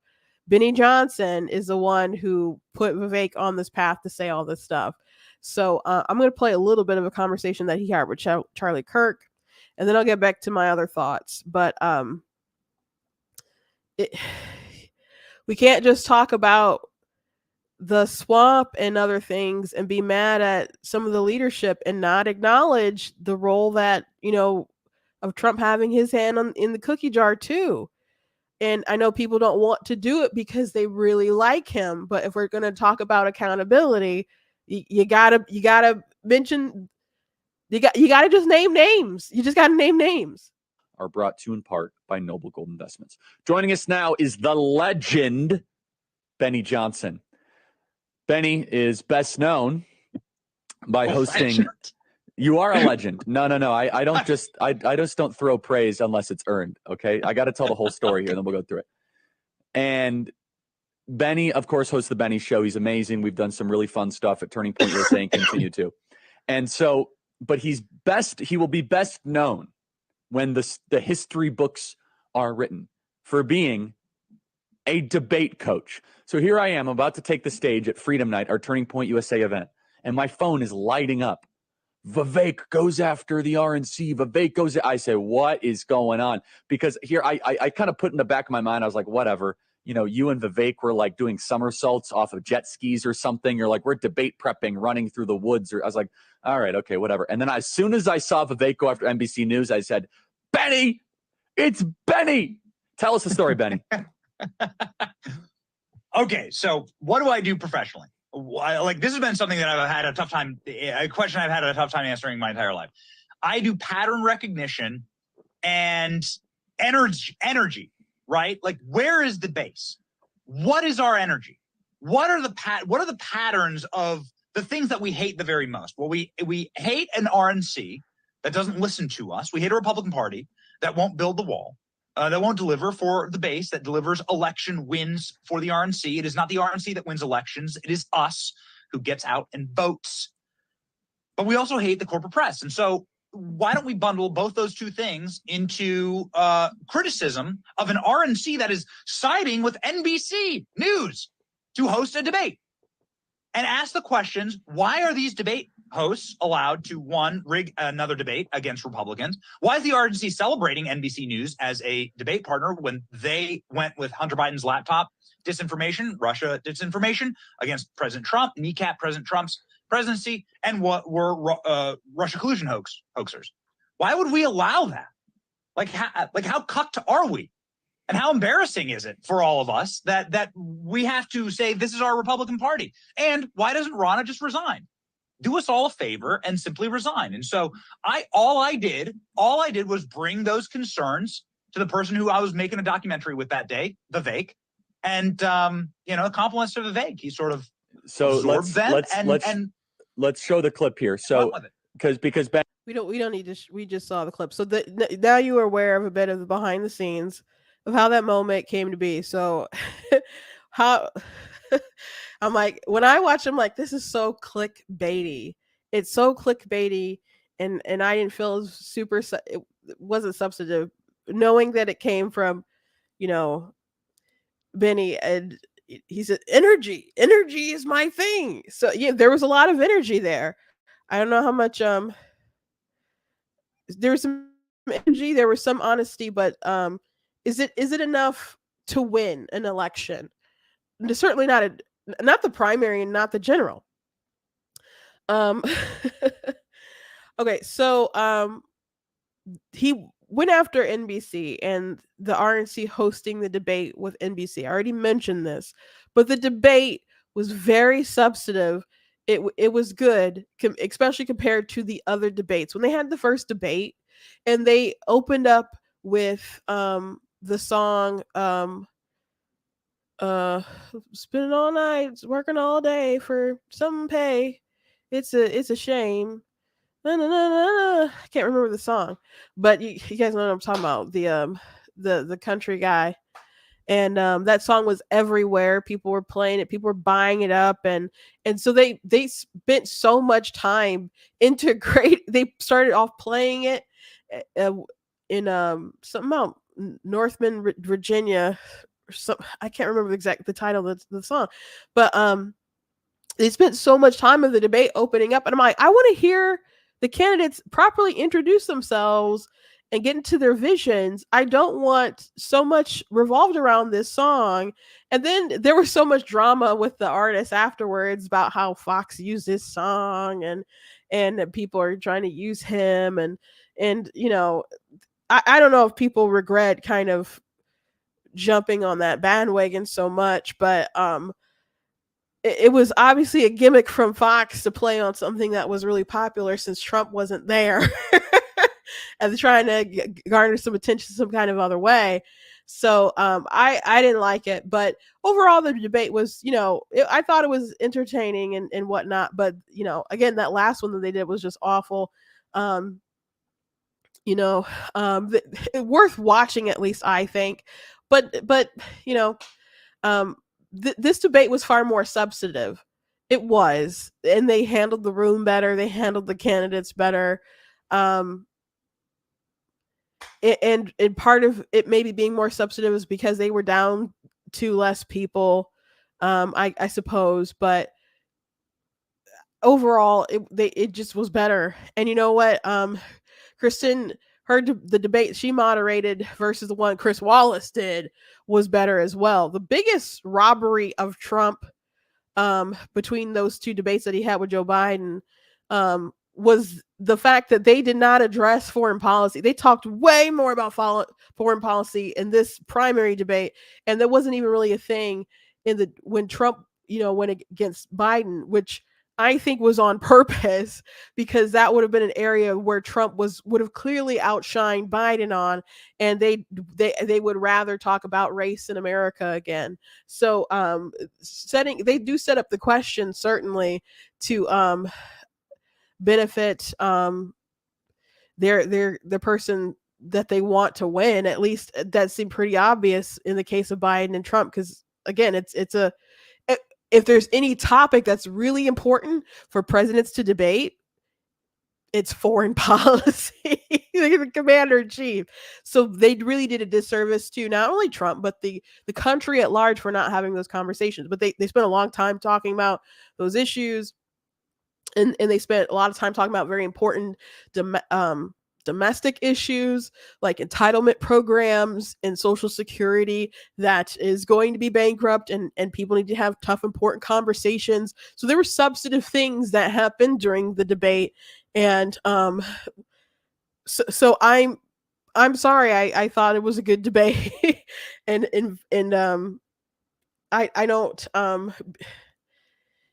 Benny Johnson is the one who put Vivek on this path to say all this stuff. So I'm going to play a little bit of a conversation that he had with Charlie Kirk, and then I'll get back to my other thoughts. But we can't just talk about the swamp and other things and be mad at some of the leadership and not acknowledge the role that of Trump having his hand in the cookie jar too. And I know people don't want to do it because they really like him, but if we're going to talk about accountability, you gotta mention, you gotta just name names. You just gotta name names. Are brought to you in part by Noble Gold Investments. Joining us now is the legend, Benny Johnson. Benny is best known by hosting. Legend. You are a legend. No. I just don't throw praise unless it's earned. Okay, I got to tell the whole story here, and then we'll go through it. And Benny, of course, hosts the Benny Show. He's amazing. We've done some really fun stuff at Turning Point USA and continue to. And so, but he will be best known when the history books are written for being a debate coach. So here I am about to take the stage at Freedom Night, our Turning Point USA event, and my phone is lighting up. Vivek goes after the RNC. Vivek goes. I say, what is going on? Because here I kind of put in the back of my mind, I was like, whatever. You and Vivek were like doing somersaults off of jet skis or something. You're like, we're debate prepping, running through the woods. Or I was like, all right, okay, whatever. And then as soon as I saw Vivek go after NBC News, I said, Benny, it's Benny. Tell us the story, Benny. Okay, so what do I do professionally? This has been something that I've had a tough time, a question I've had a tough time answering my entire life. I do pattern recognition and energy, right? Like, where is the base? what is our energy? What are the patterns of the things that we hate the very most? Well, we hate an RNC that doesn't listen to us. We hate a Republican Party that won't build the wall, that won't deliver for the base, that delivers election wins for the RNC. It is not the RNC that wins elections. It is us who gets out and votes. But we also hate the corporate press. And so why don't we bundle both those two things into criticism of an RNC that is siding with NBC News to host a debate? And ask the questions, why are these debate hosts allowed to, one, rig another debate against Republicans? Why is the RNC celebrating NBC News as a debate partner when they went with Hunter Biden's laptop disinformation, Russia disinformation against President Trump, kneecap President Trump's presidency, and what were Russia collusion hoaxers? Why would we allow that? Like how cucked are we? And how embarrassing is it for all of us that we have to say this is our Republican Party? And why doesn't Ronna just resign? Do us all a favor and simply resign. And so all I did was bring those concerns to the person who I was making a documentary with that day, Vivek, and compliments to Vivek. He sort of absorbed let's show the clip here. So because Ben, we don't need to. We just saw the clip, so now you are aware of a bit of the behind the scenes of how that moment came to be. So how I'm like, when I watch, I'm like, this is so clickbaity. It's so clickbaity, and I didn't feel it wasn't substantive, knowing that it came from, Benny, and he said, energy is my thing. So yeah, there was a lot of energy there. I don't know how much there was some energy, there was some honesty, but is it enough to win an election? Certainly not the primary and not the general. Okay, so he went after NBC and the RNC hosting the debate with NBC. I already mentioned this, but the debate was very substantive. It was good, especially compared to the other debates. When they had the first debate and they opened up with the song spending all night working all day for some pay, it's a shame. Na, na, na, na, na. I can't remember the song, but you guys know what I'm talking about, the country guy. And that song was everywhere. People were playing it, people were buying it up, and so they spent so much time they started off playing it in something out Northman, Virginia, or I can't remember the title of the song, but they spent so much time of the debate opening up, and I'm like, I want to hear the candidates properly introduce themselves and get into their visions. I don't want so much revolved around this song. And then there was so much drama with the artist afterwards about how Fox used this song and people are trying to use him. And I don't know if people regret kind of jumping on that bandwagon so much, but it was obviously a gimmick from Fox to play on something that was really popular since Trump wasn't there. And trying to garner some attention some kind of other way. So I didn't like it, but overall the debate was, I thought it was entertaining and whatnot. But, again, that last one that they did was just awful. Worth watching, at least I think. But this debate was far more substantive. It was, and they handled the room better. They handled the candidates better. And part of it maybe being more substantive is because they were down to less people, I suppose. But overall, it just was better. And you know what? Kristen, the debate she moderated versus the one Chris Wallace did was better as well. The biggest robbery of Trump between those two debates that he had with Joe Biden was the fact that they did not address foreign policy. They talked way more about foreign policy in this primary debate, and that wasn't even really a thing when Trump, went against Biden, which I think was on purpose, because that would have been an area where Trump would have clearly outshined Biden on, and they would rather talk about race in America again. So they do set up the question certainly to benefit the person that they want to win. At least that seemed pretty obvious in the case of Biden and Trump, because again, if there's any topic that's really important for presidents to debate, it's foreign policy. The commander in chief. So they really did a disservice to not only Trump, but the country at large for not having those conversations. But they spent a long time talking about those issues, and they spent a lot of time talking about very important domestic issues like entitlement programs and Social Security that is going to be bankrupt, and people need to have tough, important conversations. So there were substantive things that happened during the debate, and so I'm sorry. I thought it was a good debate, and I don't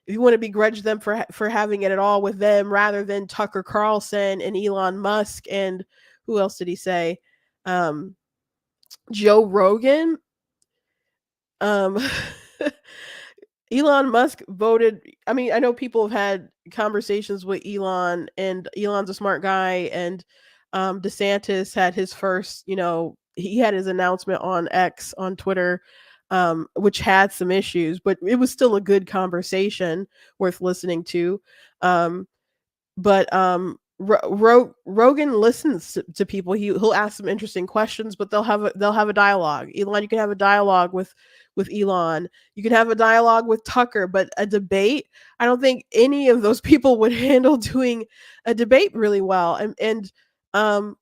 if you want to begrudge them for having it at all with them rather than Tucker Carlson and Elon Musk and who else did he say? Joe Rogan. Elon Musk voted. I mean, I know people have had conversations with Elon, and Elon's a smart guy, and DeSantis had his first, he had his announcement on X on Twitter, which had some issues, but it was still a good conversation worth listening to. But Rogan listens to people. He'll ask some interesting questions, but they'll have a dialogue. Elon, you can have a dialogue with Elon. You can have a dialogue with Tucker, but a debate, I don't think any of those people would handle doing a debate really well. And I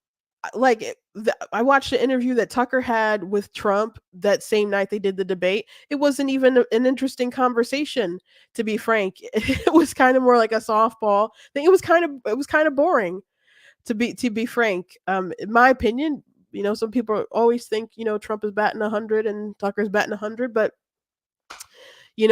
watched an interview that Tucker had with Trump that same night they did the debate. It wasn't even an interesting conversation, to be frank. It was kind of more like a softball. I think it was kind of boring, to be frank. In my opinion, some people always think Trump is batting 100 and Tucker's batting 100, but I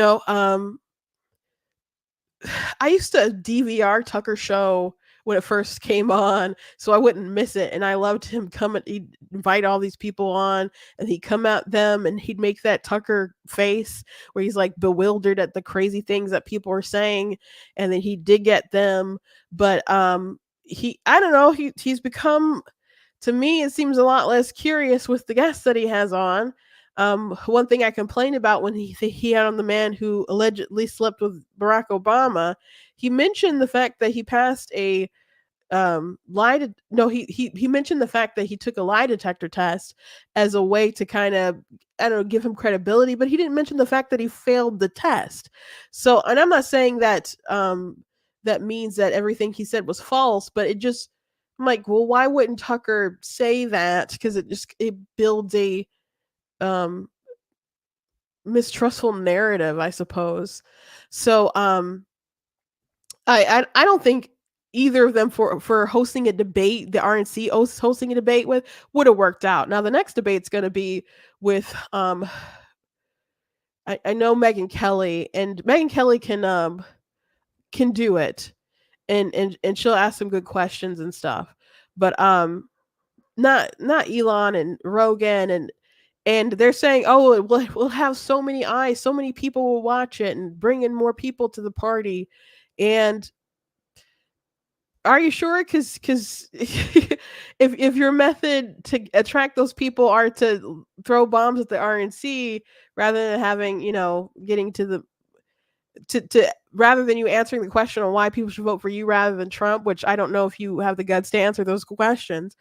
used to DVR Tucker show when it first came on, so I wouldn't miss it. And I loved him he'd invite all these people on, and he'd come at them, and he'd make that Tucker face where he's like bewildered at the crazy things that people are saying, and then he did get them. But I don't know, he's become, to me, it seems a lot less curious with the guests that he has on. One thing I complained about when he had on the man who allegedly slept with Barack Obama, he mentioned the fact that he passed a he mentioned the fact that he took a lie detector test as a way to kind of, I don't know, give him credibility, but he didn't mention the fact that he failed the test. So, and I'm not saying that that means that everything he said was false, but I'm like, well, why wouldn't Tucker say that? Because it builds a mistrustful narrative, I suppose. So I don't think either of them for hosting a debate, the RNC hosting a debate would have worked out. Now the next debate's going to be with I know Megyn Kelly, and Megyn Kelly can do it, and she'll ask some good questions and stuff, but not Elon and Rogan, and they're saying, oh, we'll have so many eyes, so many people will watch it and bring in more people to the party. And are you sure? Because if your method to attract those people are to throw bombs at the RNC rather than having, getting to the rather than you answering the question on why people should vote for you rather than Trump, which I don't know if you have the guts to answer those questions.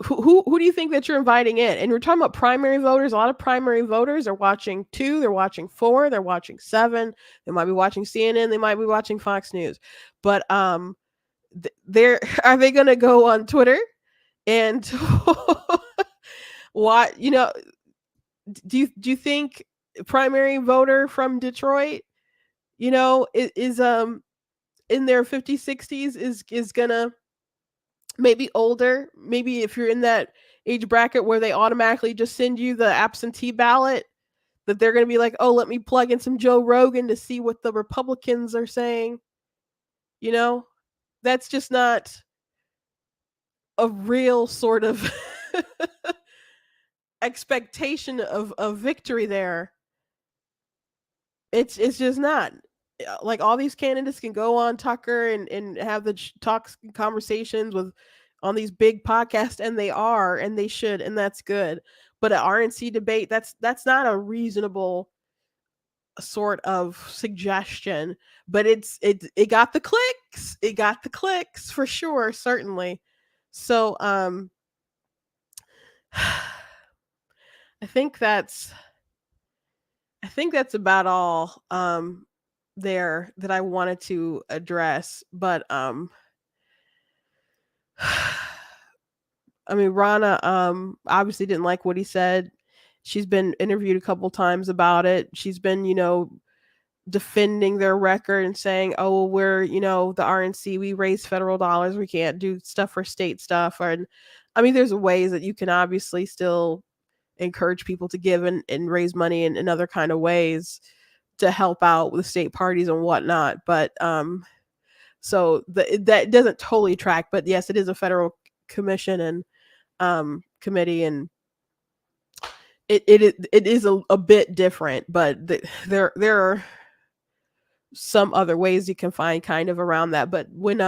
Who do you think that you're inviting in? And we're talking about primary voters. A lot of primary voters are watching 2, they're watching 4, they're watching 7. They might be watching CNN, they might be watching Fox News. But are they going to go on Twitter and what? Do you think primary voter from Detroit, is in their 50s, 60s is gonna, maybe older, maybe if you're in that age bracket where they automatically just send you the absentee ballot that they're going to be like, oh, let me plug in some Joe Rogan to see what the Republicans are saying. You know, that's just not a real sort of expectation of victory there. It's just not. Like, all these candidates can go on Tucker and have the talks conversations with on these big podcasts, and they should, and that's good. But an RNC debate, that's not a reasonable sort of suggestion. But it got the clicks. It got the clicks for sure, certainly. So I think that's about all there that I wanted to address. But I mean, Rana obviously didn't like what he said. She's been interviewed a couple times about it. She's been, defending their record and saying, oh, we're, the RNC, we raise federal dollars, we can't do stuff for state stuff. And I mean, there's ways that you can obviously still encourage people to give and raise money in other kind of ways to help out with state parties and whatnot. But so that doesn't totally track. But yes, it is a federal commission and committee, and it is a bit different. But there are some other ways you can find kind of around that. But when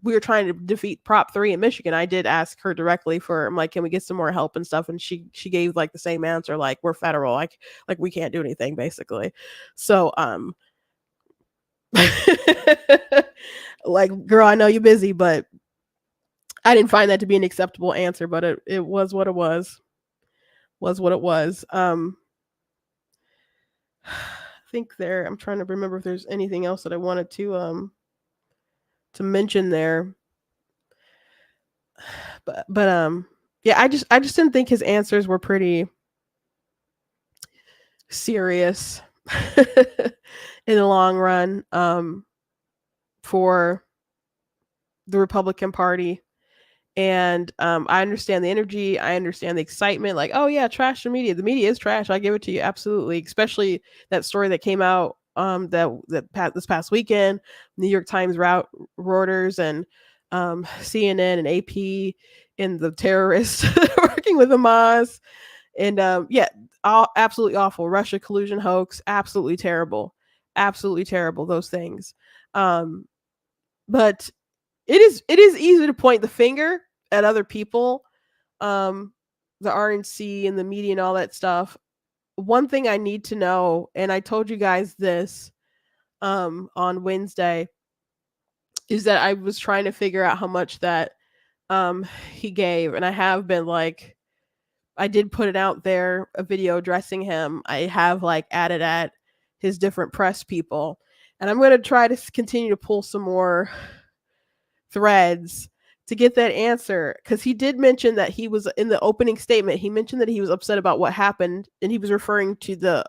we were trying to defeat Prop 3 in Michigan, I did ask her directly I'm like, can we get some more help and stuff? And she gave like the same answer, like, we're federal, like we can't do anything, basically. So like, girl, I know you're busy, but I didn't find that to be an acceptable answer. But it was what it was what it was. I think I'm trying to remember if there's anything else that I wanted to mention there. But yeah, I just didn't think his answers were pretty serious in the long run for the Republican Party. And I understand the energy. I understand the excitement. Like, oh yeah, trash the media. The media is trash. I give it to you, absolutely. Especially that story that came out this past weekend. New York Times, Reuters, and CNN and AP, and the terrorists working with Hamas. And yeah, absolutely awful. Russia collusion hoax. Absolutely terrible. Absolutely terrible. Those things. But it is easy to point the finger at other people, the RNC and the media and all that stuff. One thing I need to know, and I told you guys this on Wednesday, is that I was trying to figure out how much that he gave, and I have been like, I did put it out there, a video addressing him. I have like added at his different press people, and I'm going to try to continue to pull some more threads to get that answer, because he did mention that he was in the opening statement. He mentioned that he was upset about what happened, and he was referring to the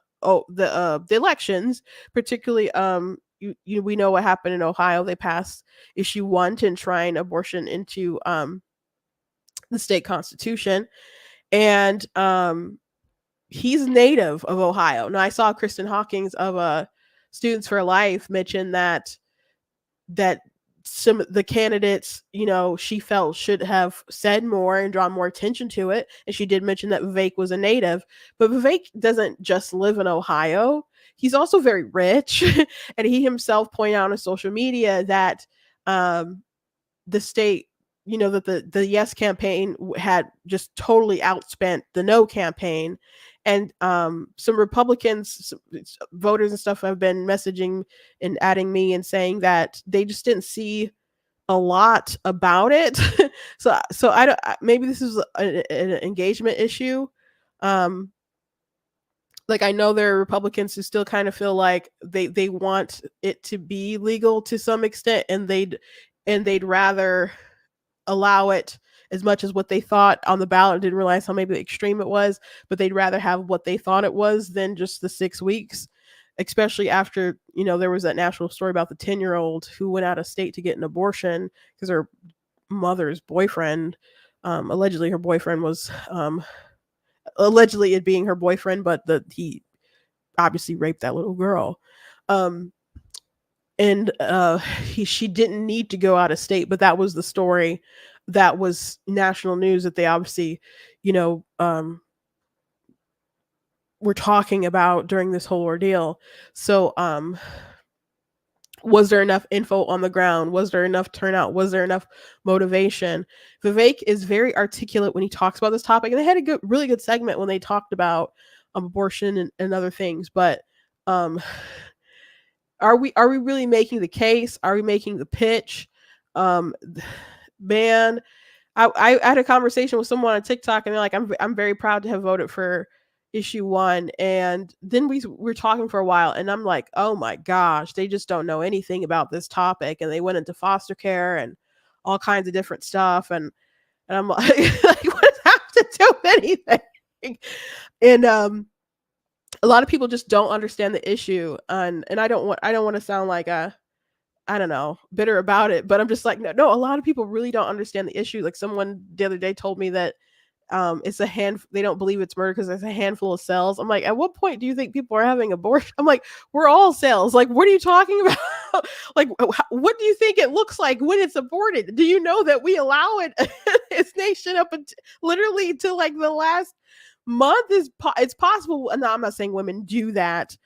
elections, particularly we know what happened in Ohio. They passed issue 1 to enshrine abortion into the state constitution, and he's native of Ohio. Now, I saw Kristen Hawkins of Students for Life mention that some of the candidates, she felt should have said more and drawn more attention to it. And she did mention that Vivek was a native, but Vivek doesn't just live in Ohio. He's also very rich. And he himself pointed out on social media that the state, that the Yes campaign had just totally outspent the No campaign. And some Republicans, voters and stuff, have been messaging and adding me and saying that they just didn't see a lot about it. so I don't. Maybe this is an engagement issue. Like, I know there are Republicans who still kind of feel like they want it to be legal to some extent, and they'd rather allow it as much as what they thought on the ballot. Didn't realize how maybe extreme it was, but they'd rather have what they thought it was than just the 6 weeks, especially after, there was that national story about the 10-year-old who went out of state to get an abortion because her mother's boyfriend, allegedly her boyfriend was, allegedly it being her boyfriend, but he obviously raped that little girl. And she didn't need to go out of state, but that was the story that was national news that they obviously, were talking about during this whole ordeal. So, was there enough info on the ground? Was there enough turnout? Was there enough motivation? Vivek is very articulate when he talks about this topic, and they had a really good segment when they talked about abortion and other things. But are we really making the case? Are we making the pitch? Man, I had a conversation with someone on TikTok, and they're like, I'm very proud to have voted for issue 1. And then we were talking for a while, and I'm like, oh my gosh, they just don't know anything about this topic. And they went into foster care and all kinds of different stuff. And I'm like, like, what does that have to do with anything? And a lot of people just don't understand the issue. And I don't want to sound like I don't know, bitter about it, but I'm just like, no, a lot of people really don't understand the issue. Like, someone the other day told me that it's they don't believe it's murder because there's a handful of cells. I'm like, at what point do you think people are having abortion? I'm like, we're all cells. Like, what are you talking about? Like, what do you think it looks like when it's aborted? Do you know that we allow it this nation up literally to like the last month? It's possible. No, I'm not saying women do that.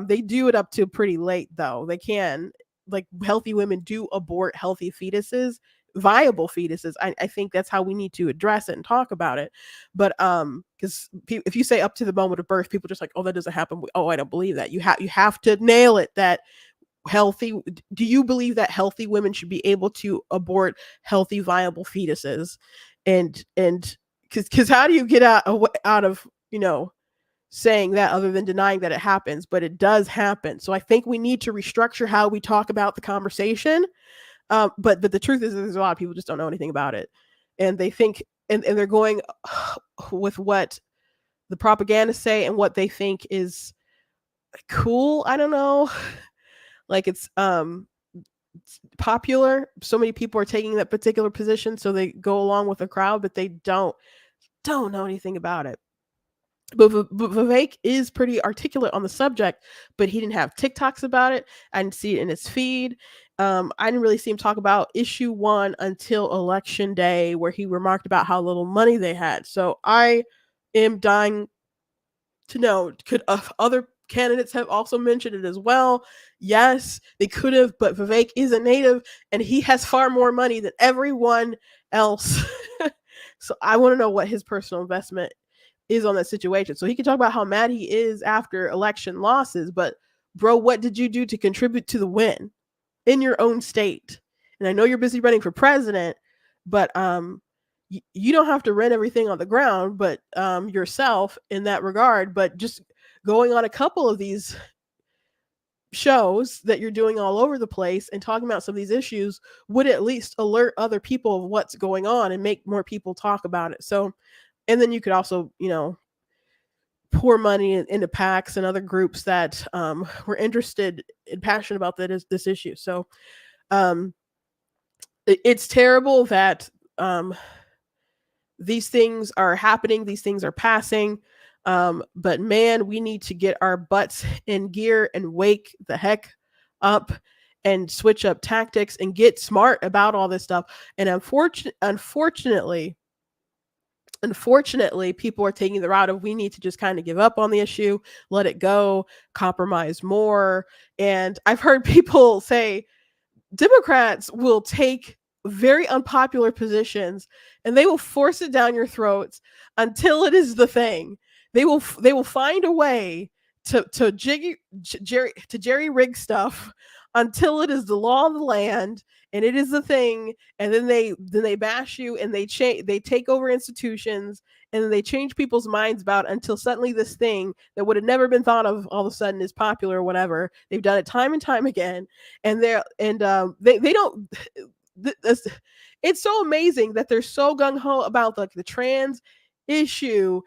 They do it up to pretty late, though. They can. Like, healthy women do abort healthy fetuses, viable fetuses. I think that's how we need to address it and talk about it. But because if you say up to the moment of birth, people just like, oh, that doesn't happen. Oh, I don't believe that. You have to nail it. That healthy. Do you believe that healthy women should be able to abort healthy, viable fetuses? And because how do you get out of saying that other than denying that it happens? But it does happen. So I think we need to restructure how we talk about the conversation. But the truth is, there's a lot of people just don't know anything about it, and they think, and they're going with what the propagandists say and what they think is cool. I don't know, like it's popular. So many people are taking that particular position, so they go along with the crowd, but they don't know anything about it. But Vivek is pretty articulate on the subject, but he didn't have TikToks about it. I didn't see it in his feed. I didn't really see him talk about issue 1 until election day, where he remarked about how little money they had. So I am dying to know, could other candidates have also mentioned it as well? Yes, they could have, but Vivek is a native and he has far more money than everyone else. So I want to know what his personal investment is on that situation. So he can talk about how mad he is after election losses, but bro, what did you do to contribute to the win in your own state? And I know you're busy running for president, but you don't have to run everything on the ground, but yourself in that regard. But just going on a couple of these shows that you're doing all over the place and talking about some of these issues would at least alert other people of what's going on and make more people talk about it. So, and then you could also, pour money into PACs and other groups that were interested and passionate about this issue. So it's terrible that these things are happening. These things are passing. But man, we need to get our butts in gear and wake the heck up and switch up tactics and get smart about all this stuff. And unfortunately, people are taking the route of, we need to just kind of give up on the issue, let it go, compromise more. And I've heard people say Democrats will take very unpopular positions and they will force it down your throats until it is the thing. They will find a way to jerry rig stuff until it is the law of the land and it is the thing. And then they bash you and they take over institutions and then they change people's minds about it until suddenly this thing that would have never been thought of all of a sudden is popular or whatever. They've done it time and time again, and they don't. It's so amazing that they're so gung-ho about like the trans issue.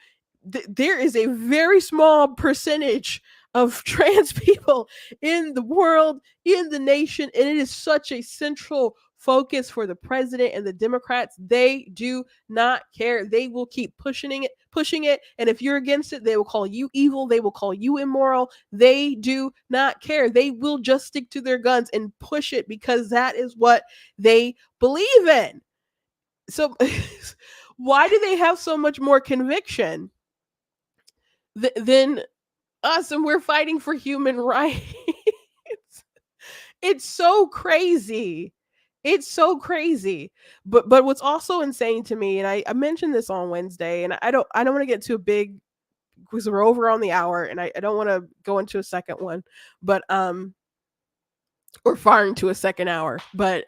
There is a very small percentage of trans people in the world, in the nation, and it is such a central focus for the president and the Democrats. They do not care. They will keep pushing it. And if you're against it, they will call you evil. They will call you immoral. They do not care. They will just stick to their guns and push it because that is what they believe in. So why do they have so much more conviction than us? And we're fighting for human rights. It's so crazy. It's so crazy. But what's also insane to me, and I mentioned this on Wednesday, and I don't want to get too big because we're over on the hour, and I don't want to go into a second one, but or far into a second hour. But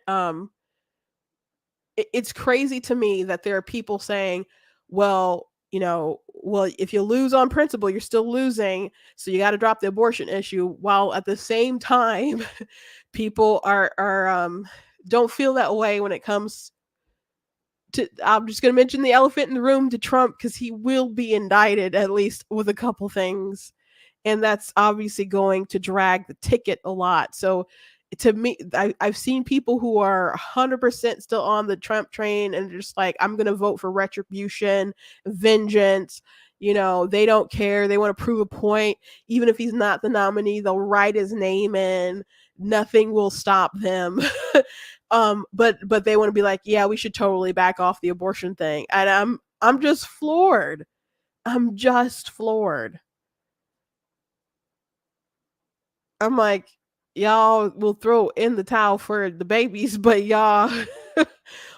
it's crazy to me that there are people saying, well, if you lose on principle, you're still losing. So you got to drop the abortion issue. While at the same time, people are don't feel that way when it comes to, I'm just going to mention the elephant in the room, to Trump, because he will be indicted at least with a couple things. And that's obviously going to drag the ticket a lot. So to me, I've seen people who are 100% still on the Trump train and just like, I'm going to vote for retribution, vengeance. They don't care. They want to prove a point. Even if he's not the nominee, they'll write his name in. Nothing will stop them. But they want to be like, yeah, we should totally back off the abortion thing. And I'm just floored. I'm just floored. I'm like, y'all will throw in the towel for the babies, but y'all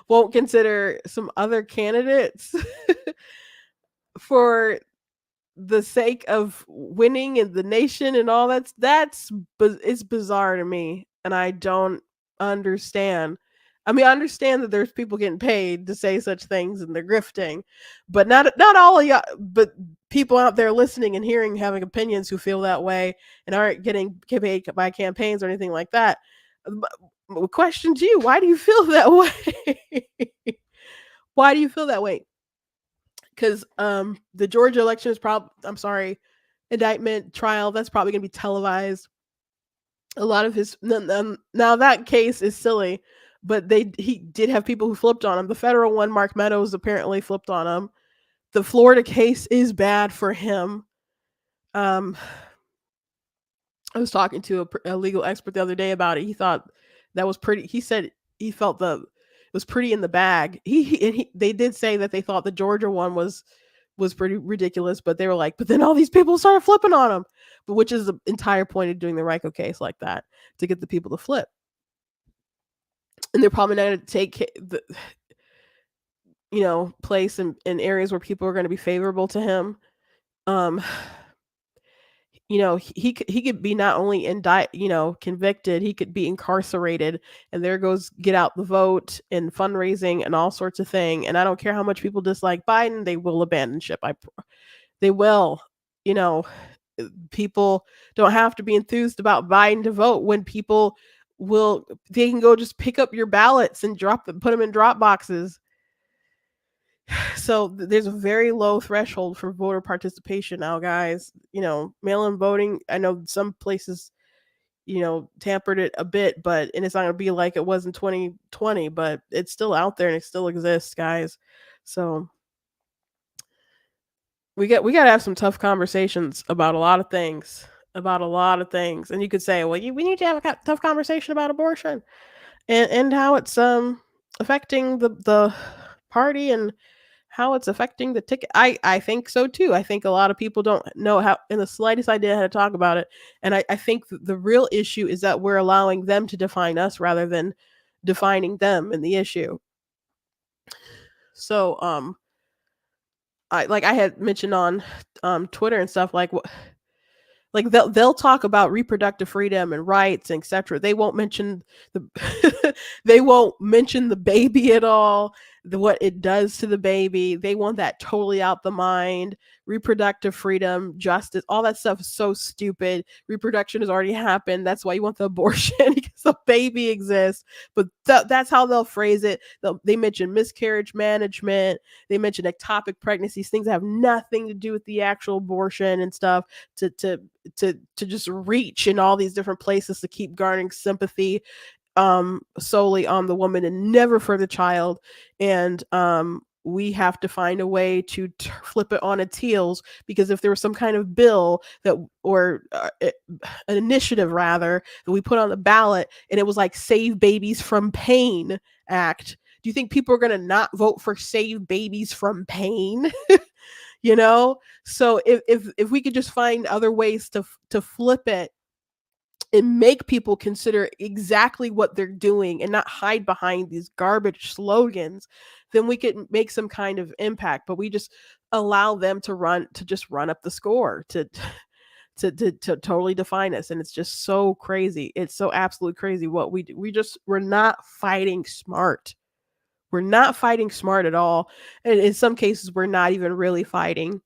won't consider some other candidates for the sake of winning in the nation and all it's bizarre to me, and I don't understand. I mean, I understand that there's people getting paid to say such things and they're grifting, but not all of y'all, but people out there listening and hearing, having opinions who feel that way and aren't getting paid by campaigns or anything like that. Question to you, why do you feel that way? Why do you feel that way? Because the Georgia election is indictment trial, that's probably going to be televised. A lot of his now that case is silly, but he did have people who flipped on him. The federal one, Mark Meadows, apparently flipped on him. The Florida case is bad for him. I was talking to a legal expert the other day about it. He thought that was pretty. He said he felt it was pretty in the bag. They did say that they thought the Georgia one was pretty ridiculous, but they were like, but then all these people started flipping on him. But which is the entire point of doing the RICO case like that, to get the people to flip. And they're probably not going to take the place in areas where people are going to be favorable to him. He could be not only convicted, he could be incarcerated, and there goes get out the vote and fundraising and all sorts of thing. And I don't care how much people dislike Biden, they will abandon ship. They will. People don't have to be enthused about Biden to vote when people they can go just pick up your ballots and put them in drop boxes. So there's a very low threshold for voter participation now, guys. Mail-in voting, I know some places, tampered it a bit, and it's not going to be like it was in 2020, but it's still out there and it still exists, guys. So we got to have some tough conversations about a lot of things. And you could say, well, we need to have a tough conversation about abortion and how it's affecting the party and how it's affecting the ticket. I think so too. I think a lot of people don't know how in the slightest idea how to talk about it. And I think the real issue is that we're allowing them to define us rather than defining them in the issue. So I had mentioned on Twitter and stuff, like they'll talk about reproductive freedom and rights, etc. They won't mention the baby at all, what it does to the baby. They want that totally out the mind. Reproductive freedom, justice, all that stuff is so stupid. Reproduction has already happened. That's why you want the abortion, because the baby exists. But that's how they'll phrase it. They mention miscarriage management. They mention ectopic pregnancies, things that have nothing to do with the actual abortion and stuff, to just reach in all these different places to keep garnering sympathy. solely on the woman and never for the child. And we have to find a way to flip it on its heels, because if there was some kind of bill that, or an initiative rather, that we put on the ballot and it was like Save Babies from Pain Act, do you think people are going to not vote for Save Babies from Pain? You know? So if we could just find other ways to flip it and make people consider exactly what they're doing and not hide behind these garbage slogans, then we could make some kind of impact. But we just allow them to just run up the score, to totally define us. And it's just so crazy. It's so absolutely crazy what we do. We're not fighting smart. We're not fighting smart at all. And in some cases, we're not even really fighting.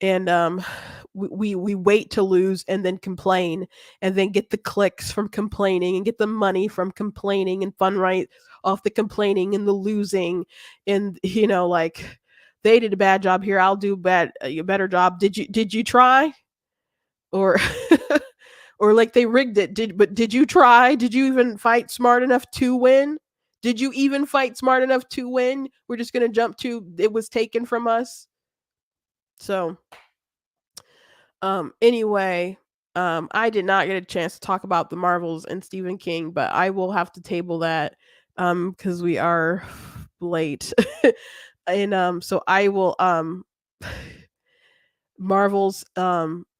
And we wait to lose and then complain, and then get the clicks from complaining, and get the money from complaining, and fund right off the complaining and the losing. And like, they did a bad job here, I'll do a better job. Did you try? Or or like, they rigged it. Did you try? Did you even fight smart enough to win? Did you even fight smart enough to win? We're just going to jump to it was taken from us. So anyway, I did not get a chance to talk about the Marvels and Stephen King, but I will have to table that because we are late. And so I will Marvel's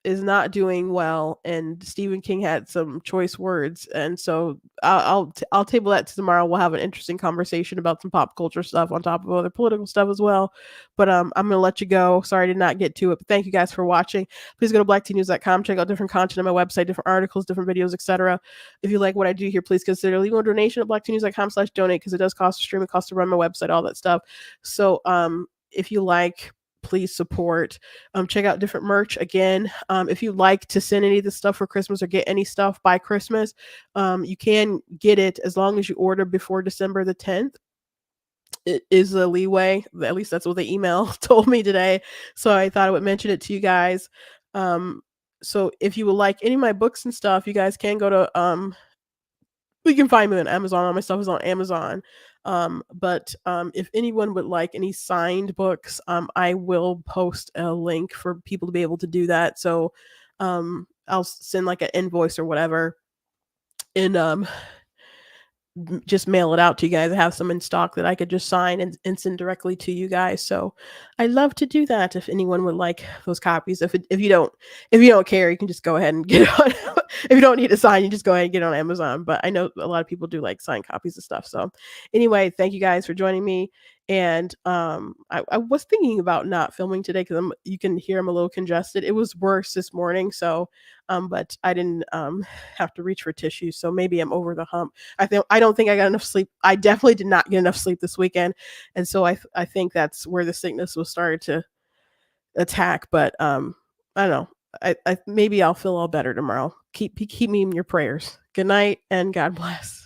is not doing well, and Stephen King had some choice words, and so I'll table that to tomorrow. We'll have an interesting conversation about some pop culture stuff on top of other political stuff as well. But I'm gonna let you go. Sorry I did not get to it, but thank you guys for watching. Please go to blacktnews.com, check out different content on my website, different articles, different videos, etc. If you like what I do here, please consider leaving a donation at blacktnews.com/donate, because it does cost to stream, it costs to run my website, all that stuff. So if you like, please support. Check out different merch again. If you like to send any of the stuff for Christmas or get any stuff by Christmas, you can get it as long as you order before December the 10th. It is a leeway. At least that's what the email told me today. So I thought I would mention it to you guys. So if you would like any of my books and stuff, you guys can go to you can find me on Amazon. All my stuff is on Amazon. But if anyone would like any signed books, I will post a link for people to be able to do that. So I'll send like an invoice or whatever, and just mail it out to you guys. I have some in stock that I could just sign and send directly to you guys. So I love to do that. If anyone would like those copies, if you don't care, you can just go ahead and get it on. If you don't need to sign, you just go ahead and get it on Amazon. But I know a lot of people do like signed copies of stuff. So anyway, thank you guys for joining me. And I was thinking about not filming today because you can hear I'm a little congested. It was worse this morning. So but I didn't have to reach for tissue. So maybe I'm over the hump. I don't think I got enough sleep. I definitely did not get enough sleep this weekend. And so I think that's where the sickness was started to attack. But I don't know. I maybe I'll feel all better tomorrow. Keep me in your prayers. Good night and God bless.